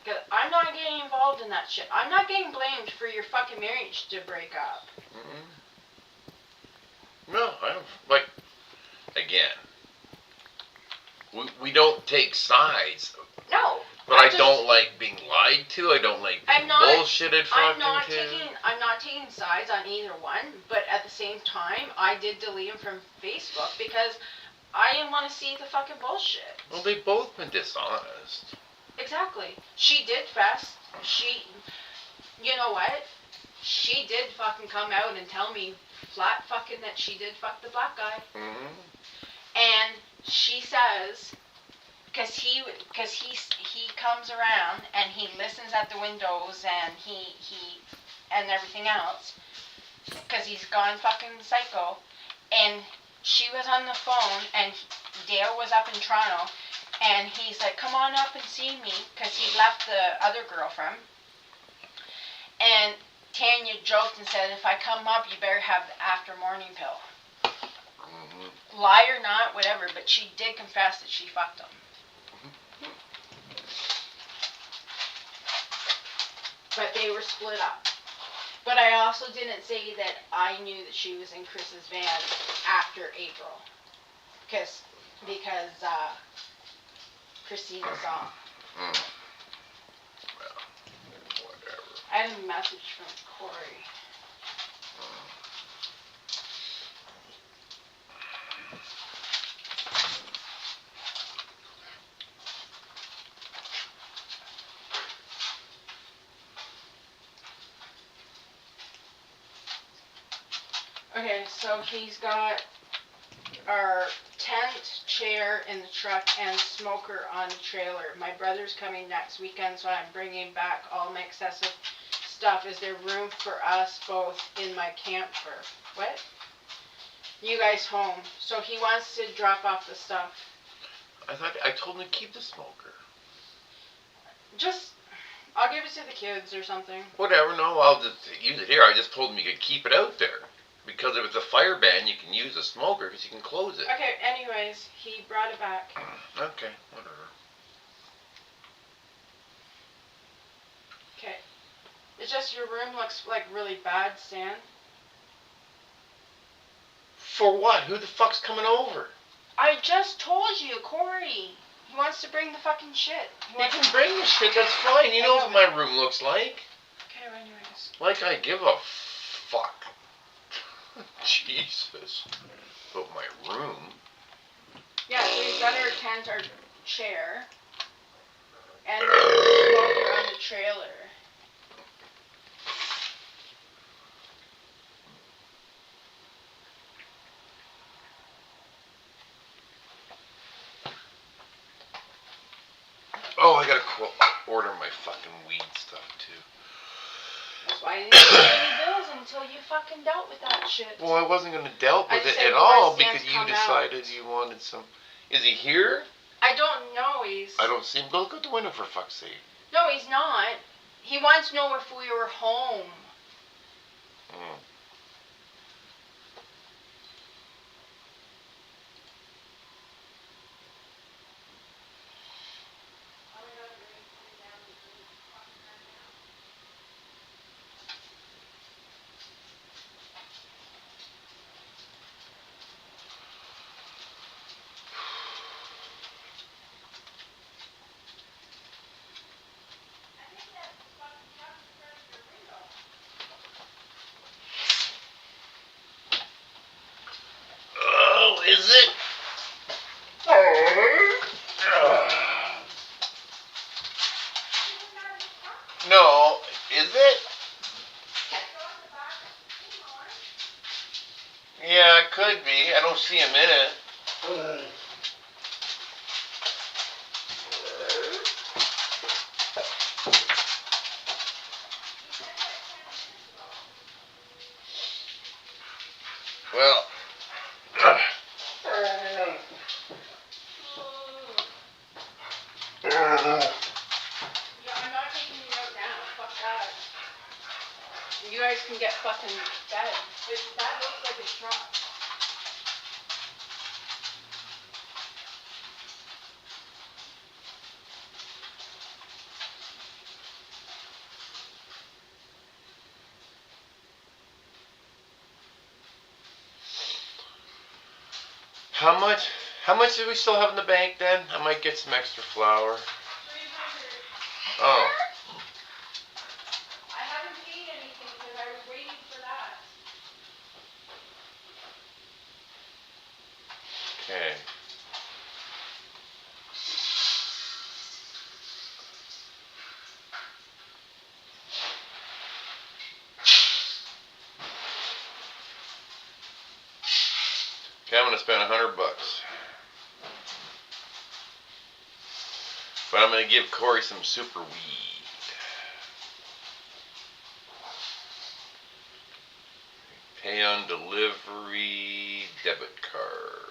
Speaker 4: Because I'm not getting involved in that shit. I'm not getting blamed for your fucking marriage to break up.
Speaker 5: No, I don't, like, again, we don't take sides.
Speaker 4: No.
Speaker 5: But I don't like being lied to. I don't like being bullshitted fucking
Speaker 4: I'm not taking sides on either one, but at the same time, I did delete him from Facebook because I didn't want to see the fucking bullshit.
Speaker 5: Well, they've both been dishonest.
Speaker 4: Exactly. She did fess. You know what? She did fucking come out and tell me flat fucking that she did fuck the black guy. And she says, because he comes around and he listens at the windows and he and everything else, because he's gone fucking psycho. And she was on the phone and Dale was up in Toronto, and he's like, come on up and see me, because he left the other girl from. And Tanya joked and said, if I come up, you better have the after morning pill. Lie or not, whatever, but she did confess that she fucked him. But they were split up. But I also didn't say that I knew that she was in Chris's van after April. Because Christina saw.
Speaker 5: Well, whatever.
Speaker 4: I had a message from Corey. Okay, so he's got our tent, chair in the truck, and smoker on the trailer. My brother's coming next weekend, so I'm bringing back all my excessive stuff. Is there room for us both in my camper? What? You guys home. So he wants to drop off the stuff.
Speaker 5: I told him to keep the smoker.
Speaker 4: Just, I'll give it to the kids or something.
Speaker 5: Whatever, no, I'll just use it here. I just told him you could keep it out there. Because if it's a fire ban, you can use a smoker because you can close it.
Speaker 4: Okay, anyways, he brought it back.
Speaker 5: Okay, whatever.
Speaker 4: Okay. It's just your room looks like really bad, Stan.
Speaker 5: For what? Who the fuck's coming over?
Speaker 4: I just told you, Corey. He wants to bring the fucking shit.
Speaker 5: You can bring the shit, that's fine. You know what my room looks like.
Speaker 4: Okay, anyways.
Speaker 5: Like I give a fuck. Jesus. But my room.
Speaker 4: Yeah, so we've got our tent, our chair, and the smoker on the trailer.
Speaker 5: Oh, I gotta order my fucking weed stuff too.
Speaker 4: That's why I didn't pay any bills until you fucking dealt with that shit.
Speaker 5: Well, I wasn't gonna deal with it
Speaker 4: said
Speaker 5: at all
Speaker 4: West End's
Speaker 5: because you
Speaker 4: come
Speaker 5: decided
Speaker 4: out.
Speaker 5: you wanted some. Is he here?
Speaker 4: I don't know,
Speaker 5: I don't see him. Go look out the window for fuck's sake.
Speaker 4: No, he's not. He wants to know if we were home.
Speaker 5: Oh, is it? No, is it? Yeah, it could be. I don't see him in it. Well.
Speaker 4: Yeah, I'm not taking you out now. Fuck that. You guys can get fucking fed. That looks like a truck.
Speaker 5: How much do we still have in the bank then? I might get some extra flour.
Speaker 4: 300.
Speaker 5: Oh.
Speaker 4: I haven't paid anything because I was waiting for that.
Speaker 5: Okay. Okay, I'm gonna spend $100. But I'm gonna give Corey some super weed. Pay on delivery debit card.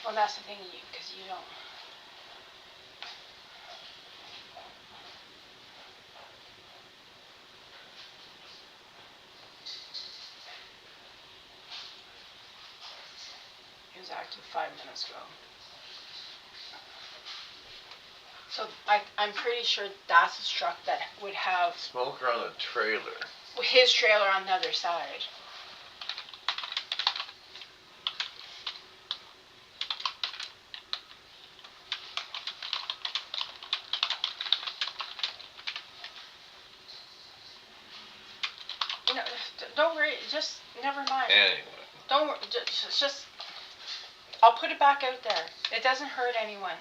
Speaker 4: Well, that's the thing, because you don't. It was active 5 minutes ago. So I'm pretty sure that's a truck that would have
Speaker 5: Smoker on the trailer.
Speaker 4: his trailer on the other side. No, don't worry. Just never mind.
Speaker 5: Anyway.
Speaker 4: Don't worry. Just. I'll put it back out there. It doesn't hurt anyone.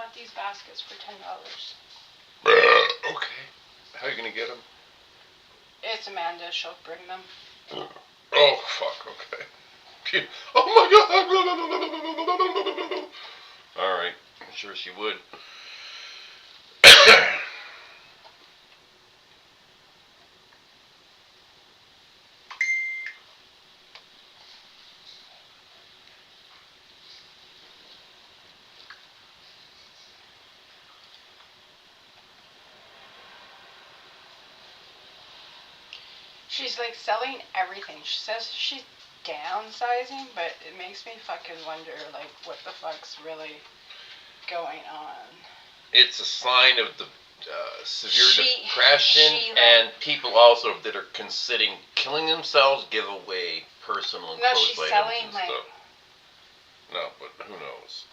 Speaker 4: want these baskets for $10.
Speaker 5: Okay. How are you gonna get them?
Speaker 4: It's Amanda. She'll bring them.
Speaker 5: Oh, fuck, okay. Oh my god! Alright, I'm sure she would.
Speaker 4: She's like selling everything. She says she's downsizing, but it makes me fucking wonder, like, what the fuck's really going on.
Speaker 5: It's a sign of the severe depression,
Speaker 4: she, like,
Speaker 5: and people also that are considering killing themselves give away personal and
Speaker 4: no,
Speaker 5: close
Speaker 4: she's
Speaker 5: items
Speaker 4: selling,
Speaker 5: and
Speaker 4: like,
Speaker 5: stuff. No, but who knows?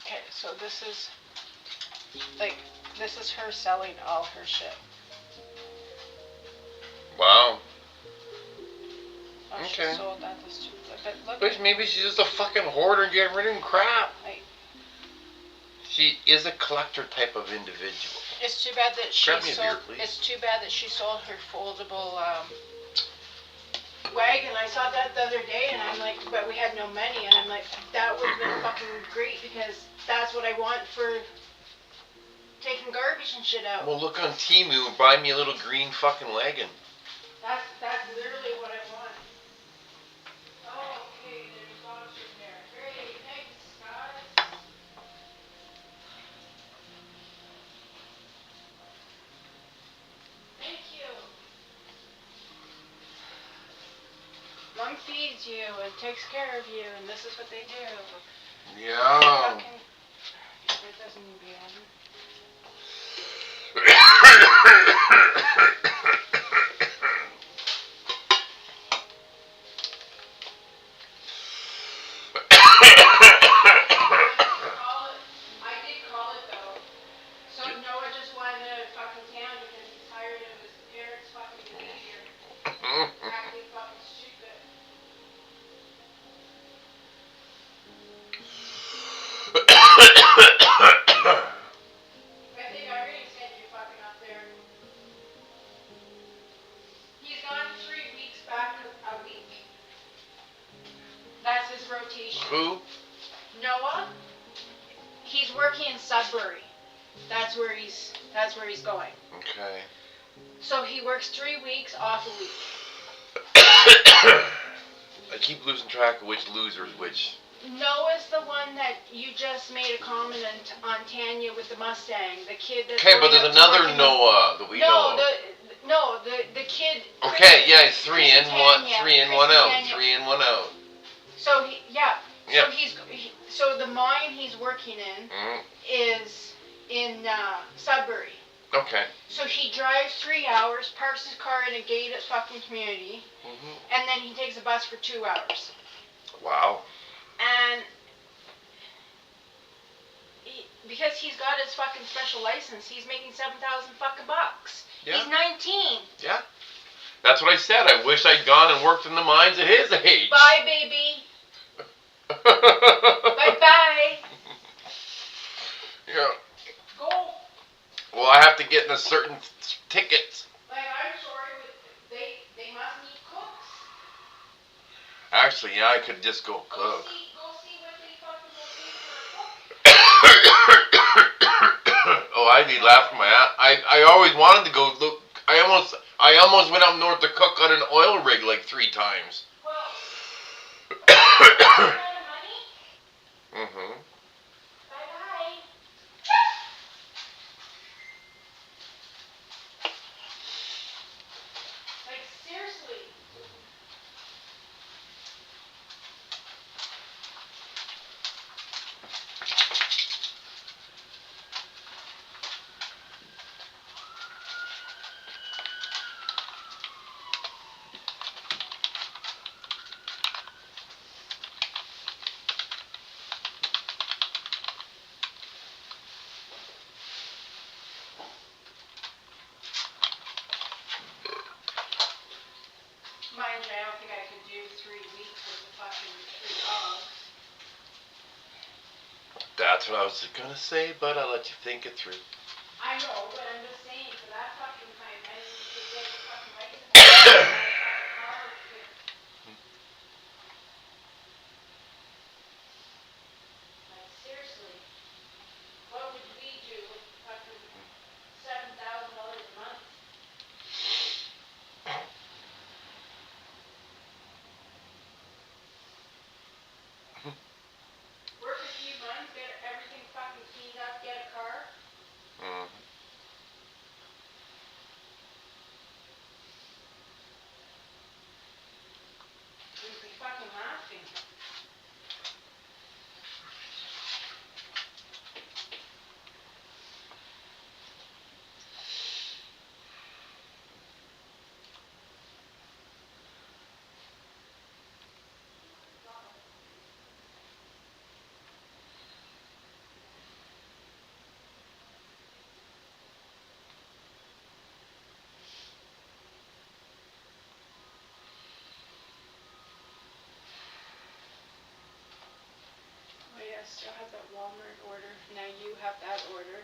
Speaker 4: Okay, so this is, like, this is her selling all her shit.
Speaker 5: Wow.
Speaker 4: Oh,
Speaker 5: Okay.
Speaker 4: she sold that. This, but look.
Speaker 5: But maybe she's just a fucking hoarder and getting rid of crap.
Speaker 4: Like,
Speaker 5: She is a collector type of individual.
Speaker 4: it's too bad that she
Speaker 5: Grab me a beer,
Speaker 4: sold.
Speaker 5: please.
Speaker 4: It's too bad that she sold her foldable wagon. I saw that the other day, and I'm like, but we had no money, and I'm like, that would have been fucking great because that's what I want for taking garbage and shit out.
Speaker 5: Well, look on Temu and buy me a little green fucking wagon.
Speaker 4: That's literally what I want. Oh, okay, there's dogs in there. Great, thanks, guys. Thank you. Mom feeds you and takes care of you, and this is what they do.
Speaker 5: Yeah.
Speaker 4: Fucking, it doesn't need to be on. I think I already sent you fucking up there. He's gone 3 weeks, back a week. That's his rotation.
Speaker 5: Who?
Speaker 4: Noah, he's working in Sudbury. That's where he's going.
Speaker 5: Okay.
Speaker 4: So he works 3 weeks, off a week.
Speaker 5: I keep losing track of which loser's which.
Speaker 4: Noah's the one that you just made a comment on Tanya with the Mustang, the kid that's
Speaker 5: Okay, but
Speaker 4: going
Speaker 5: there's
Speaker 4: up to
Speaker 5: another
Speaker 4: work in
Speaker 5: Noah that we know.
Speaker 4: The kid.
Speaker 5: Okay, yeah, he's three in,
Speaker 4: Chrissy
Speaker 5: one out,
Speaker 4: Tanya.
Speaker 5: 3 in, 1 out.
Speaker 4: So
Speaker 5: Yeah.
Speaker 4: So the mine he's working in is in Sudbury.
Speaker 5: Okay.
Speaker 4: So he drives 3 hours, parks his car in a gated fucking community, and then he takes a bus for 2 hours.
Speaker 5: Wow.
Speaker 4: And because he's got his fucking special license, he's making 7,000 fucking bucks.
Speaker 5: Yeah.
Speaker 4: He's 19.
Speaker 5: Yeah. That's what I said. I wish I'd gone and worked in the mines at his age.
Speaker 4: Bye, baby. Bye-bye.
Speaker 5: Yeah.
Speaker 4: Go.
Speaker 5: Well, I have to get in a certain tickets.
Speaker 4: Like, I'm sorry, but they must need cooks.
Speaker 5: Actually, yeah, I could just go cook.
Speaker 4: Go see what they fucking will pay for a cook.
Speaker 5: Oh, I'd be laughing my ass. I always wanted to go look. I almost went up north to cook on an oil rig like 3 times.
Speaker 4: Well, that kind of money?
Speaker 5: Mm-hmm.
Speaker 4: Bye-bye. Like, seriously. Mind you, I don't think I could do 3 weeks with the fucking 3 dogs.
Speaker 5: That's what I was gonna say, but I'll let you think it through.
Speaker 4: I know, but I'm just saying, for that fucking time, I need to get a fucking license. Like, seriously. What would we do with fucking $7,000 a month? Work a few months, get everything fucking cleaned up, get a car.
Speaker 5: Mm.
Speaker 4: We'd be fucking laughing. Oh yeah, still have that Walmart order. Now you have that order.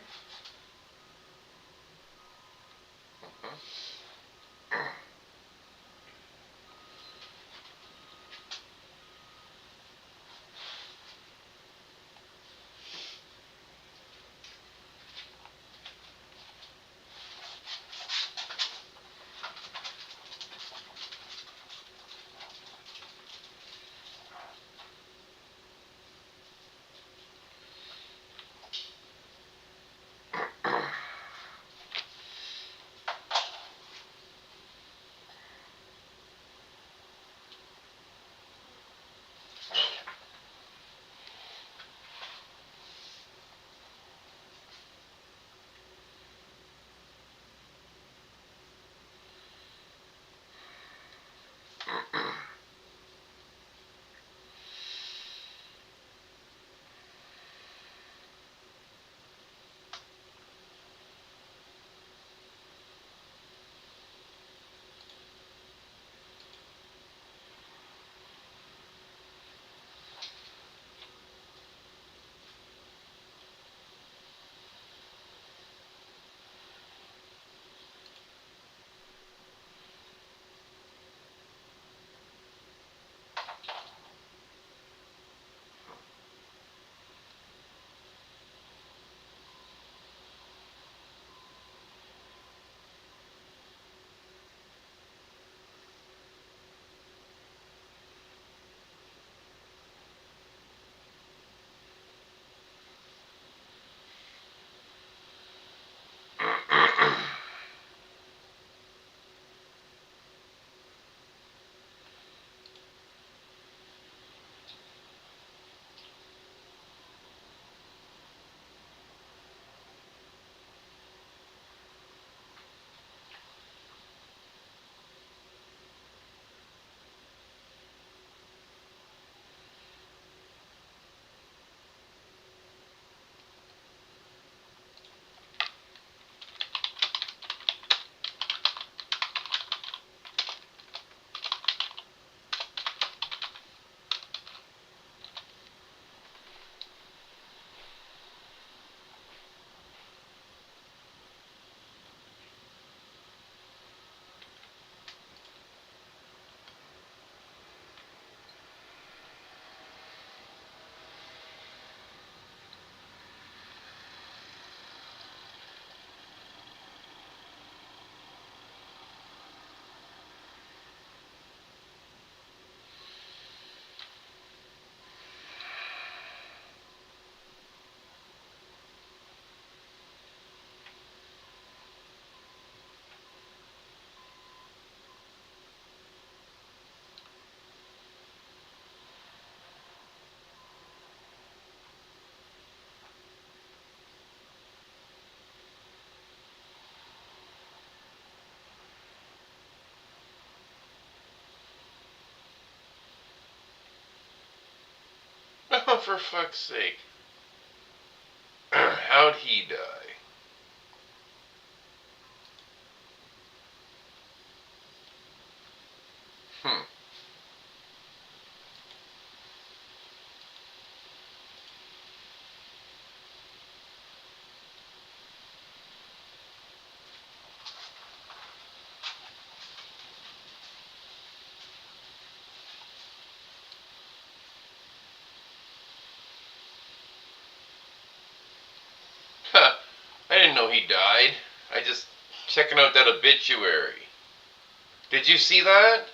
Speaker 5: for fuck's sake. How'd he die? Huh. I didn't know he died. I just checking out that obituary. Did you see that?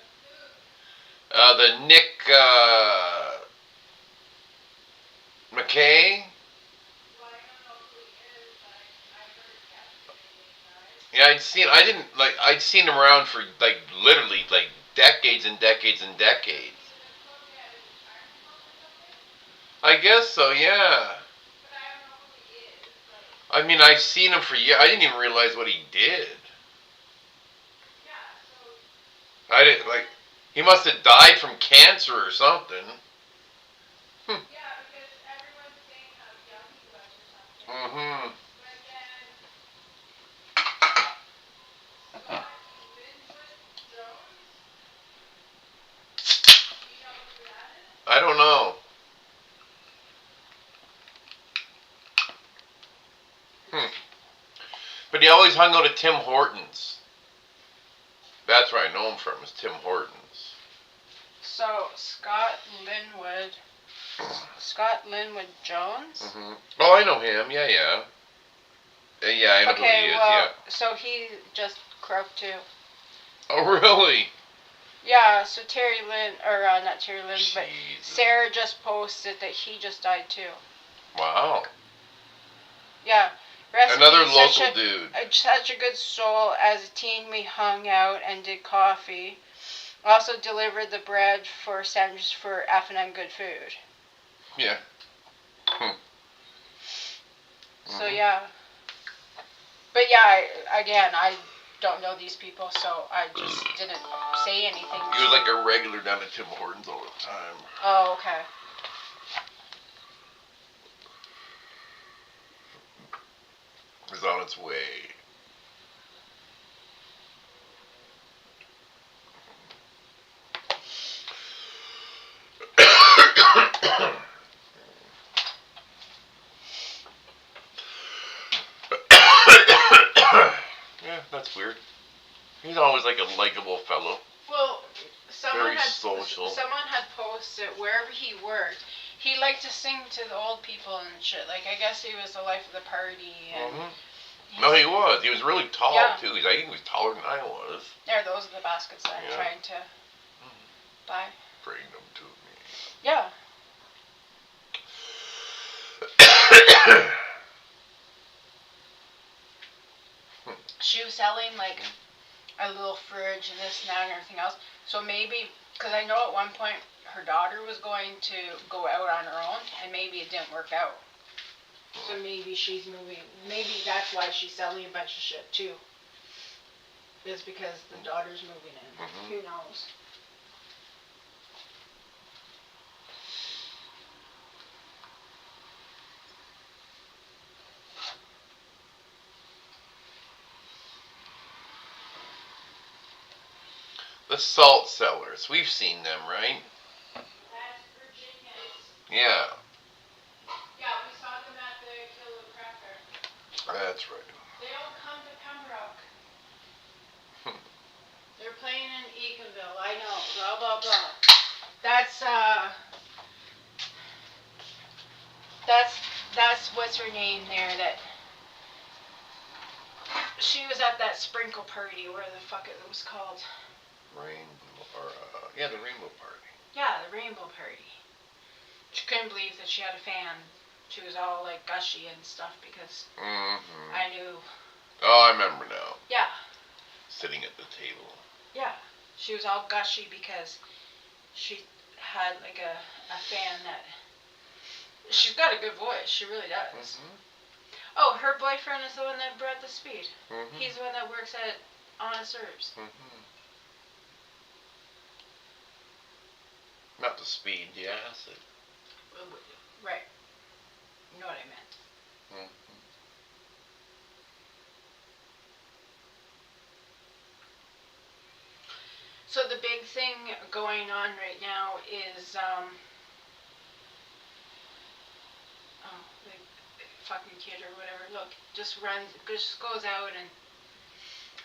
Speaker 5: The Nick McKay. Yeah, I'd seen him around for like literally like decades and decades and decades. I guess so, yeah. I mean, I've seen him for years. I didn't even realize what he did. I didn't like. He must have died from cancer or something. Mm-hmm. I don't know. But he always hung out at Tim Hortons. That's where I know him from, is Tim Hortons.
Speaker 4: So, Scott Linwood Jones?
Speaker 5: Mm-hmm. Oh, I know him. Yeah. Yeah, I know who he is, yeah.
Speaker 4: So he just croaked too.
Speaker 5: Oh, really?
Speaker 4: Yeah, so Terry Lynn, or not Terry Lynn, but
Speaker 5: Jesus.
Speaker 4: Sarah just posted that he just died too.
Speaker 5: Wow.
Speaker 4: Yeah. Rest in
Speaker 5: Another
Speaker 4: peace,
Speaker 5: local dude.
Speaker 4: Such a good soul. As a teen, we hung out and did coffee. Also delivered the bread for sandwiches for F&M Good Food.
Speaker 5: Yeah.
Speaker 4: So yeah. But yeah, I don't know these people, so I just didn't say anything.
Speaker 5: He was like a regular down at Tim Hortons all the time.
Speaker 4: Oh, okay.
Speaker 5: It was on its way. Yeah, that's weird. He's always like a likable fellow.
Speaker 4: Well, someone
Speaker 5: Very social.
Speaker 4: Someone had posted wherever he worked, he liked to sing to the old people and shit. Like, I guess he was the life of the party. And
Speaker 5: No, he was. He was really tall,
Speaker 4: Yeah.
Speaker 5: too. I think he was taller than I was.
Speaker 4: There, those are the baskets that I'm
Speaker 5: Yeah.
Speaker 4: trying to buy.
Speaker 5: Bring them to me.
Speaker 4: Yeah. She was selling like a little fridge and this and that and everything else. So maybe, because I know at one point her daughter was going to go out on her own and maybe it didn't work out. So maybe she's moving. Maybe that's why she's selling a bunch of shit too. Is because the daughter's moving in. Who knows?
Speaker 5: The salt cellars. We've seen them, right?
Speaker 4: That's Virginia's.
Speaker 5: Yeah.
Speaker 4: Yeah, we saw them at the Kilo Cracker.
Speaker 5: That's right.
Speaker 4: They all come to Pembroke. They're playing in Eatonville. I know. Blah blah blah. That's what's her name there. That she was at that sprinkle party. Where the fuck it was called?
Speaker 5: The Rainbow Party.
Speaker 4: Yeah, the Rainbow Party. She couldn't believe that she had a fan. She was all like gushy and stuff because I knew.
Speaker 5: Oh, I remember now.
Speaker 4: Yeah.
Speaker 5: Sitting at the table.
Speaker 4: Yeah. She was all gushy because she had like a fan that. She's got a good voice. She really does. Oh, her boyfriend is the one that brought the speed. He's the one that works at Honest Herbs.
Speaker 5: Not the speed, the acid.
Speaker 4: Right. You know what I meant.
Speaker 5: Mhm.
Speaker 4: So the big thing going on right now is, oh, the fucking kid or whatever, look, just goes out and,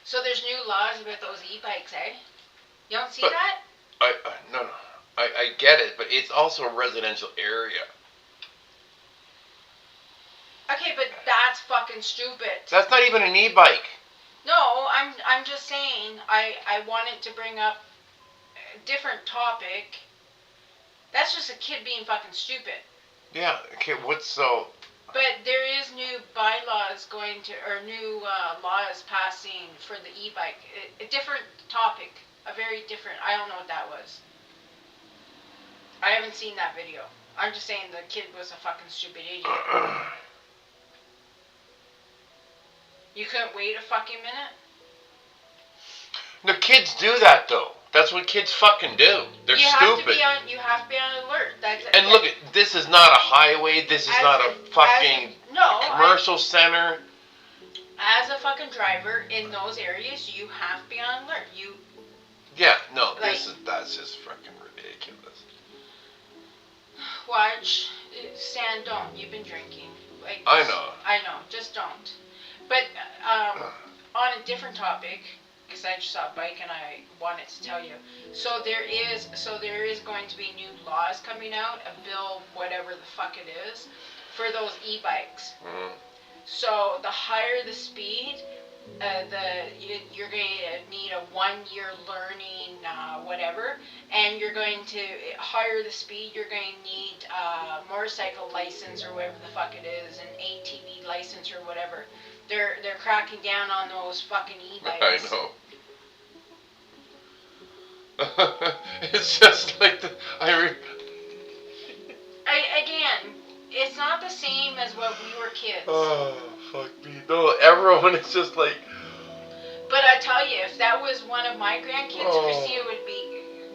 Speaker 4: so there's new laws about those e-bikes, eh? You don't see
Speaker 5: But-
Speaker 4: that?
Speaker 5: No. I get it, but it's also a residential area.
Speaker 4: Okay, but that's fucking stupid.
Speaker 5: That's not even an e-bike.
Speaker 4: No, I'm just saying, I wanted to bring up a different topic. That's just a kid being fucking stupid.
Speaker 5: Yeah. Okay. What's so?
Speaker 4: But there is new bylaws going to, or new laws passing for the e-bike. A different topic, a very different. I don't know what that was. I haven't seen that video. I'm just saying the kid was a fucking stupid idiot. You couldn't wait a fucking minute?
Speaker 5: The kids do that though. That's what kids fucking do. They're
Speaker 4: you
Speaker 5: stupid.
Speaker 4: You have to be on alert.
Speaker 5: And look, this is not a highway. This is not a fucking commercial center.
Speaker 4: As a fucking driver in those areas, you have to be on alert.
Speaker 5: Yeah, no,
Speaker 4: Like-
Speaker 5: that's just fucking ridiculous.
Speaker 4: Watch, Stan, don't. You've been drinking. Like,
Speaker 5: I know.
Speaker 4: I know. Just don't. But on a different topic, because I just saw a bike and I wanted to tell you. So there is going to be new laws coming out, a bill, whatever the fuck it is, for those e-bikes.
Speaker 5: Mm-hmm.
Speaker 4: So the higher the speed, you're going to need a 1-year learning whatever, and you're going to higher the speed. You're going to need a motorcycle license or whatever the fuck it is, an ATV license or whatever. They're cracking down on those fucking e-bikes.
Speaker 5: I know. It's just like
Speaker 4: Again, it's not the same as what we were kids.
Speaker 5: Oh, fuck me. No, everyone is just like...
Speaker 4: But I tell you, if that was one of my grandkids,
Speaker 5: Oh.
Speaker 4: Christina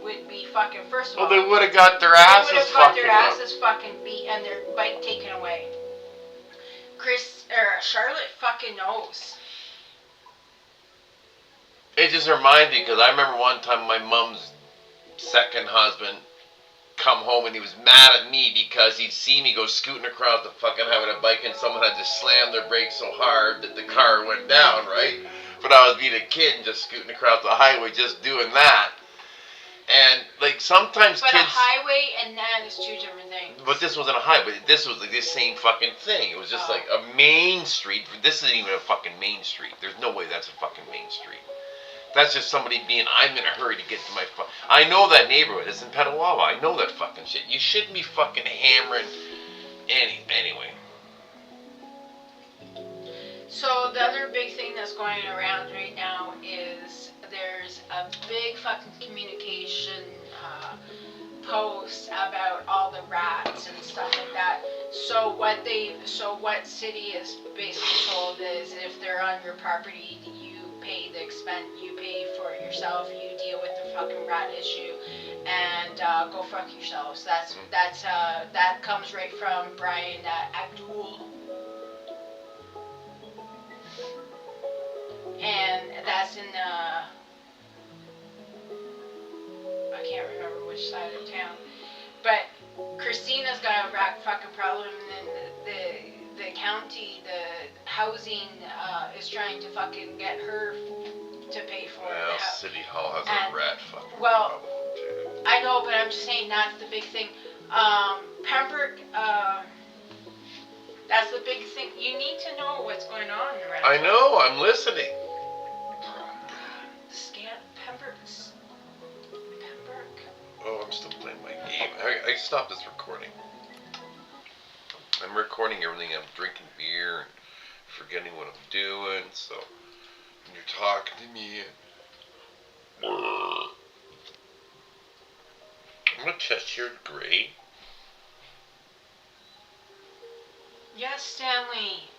Speaker 4: would be fucking, first of all,
Speaker 5: Well, they would have got their
Speaker 4: they
Speaker 5: asses
Speaker 4: would have got
Speaker 5: fucking
Speaker 4: their
Speaker 5: up.
Speaker 4: asses fucking beat and their bike taken away. Charlotte fucking knows.
Speaker 5: It just reminds me, because I remember one time my mom's second husband come home and he was mad at me because he'd see me go scooting across the fucking highway on a bike and someone had just slammed their brakes so hard that the car went down, right? But I was being a kid and just scooting across the highway just doing that. And, like, sometimes
Speaker 4: But
Speaker 5: kids...
Speaker 4: a highway and that is two different things.
Speaker 5: But this wasn't a highway. This was like this same fucking thing. It was just like a main street. This isn't even a fucking main street. There's no way that's a fucking main street. That's just somebody being, I'm in a hurry to get to my... I know that neighborhood. It's in Petawawa. I know that fucking shit. You shouldn't be fucking hammering... Anyway.
Speaker 4: So the other big thing that's going around right now is there's a big fucking communication post about all the rats and stuff like that. So what city is basically told is if they're on your property, you pay the expense, you pay for it yourself, you deal with the fucking rat issue, and go fuck yourselves. That comes right from Brian Abdul. And that's in I can't remember which side of town, but Christina's got a rat fucking problem, and then the county, the housing is trying to fucking get her to pay for
Speaker 5: Well,
Speaker 4: it.
Speaker 5: City Hall has
Speaker 4: And-
Speaker 5: a rat fucking
Speaker 4: well,
Speaker 5: problem, too.
Speaker 4: I know, but I'm just saying that's the big thing. Pembroke, that's the big thing. You need to know what's going on around.
Speaker 5: I know, I'm listening.
Speaker 4: Pembroke.
Speaker 5: Oh, I'm still playing my game. I stopped this recording. I'm recording everything. I'm drinking beer and forgetting what I'm doing. So when you're talking to me, I'm gonna test your grade.
Speaker 4: Yes, Stanley.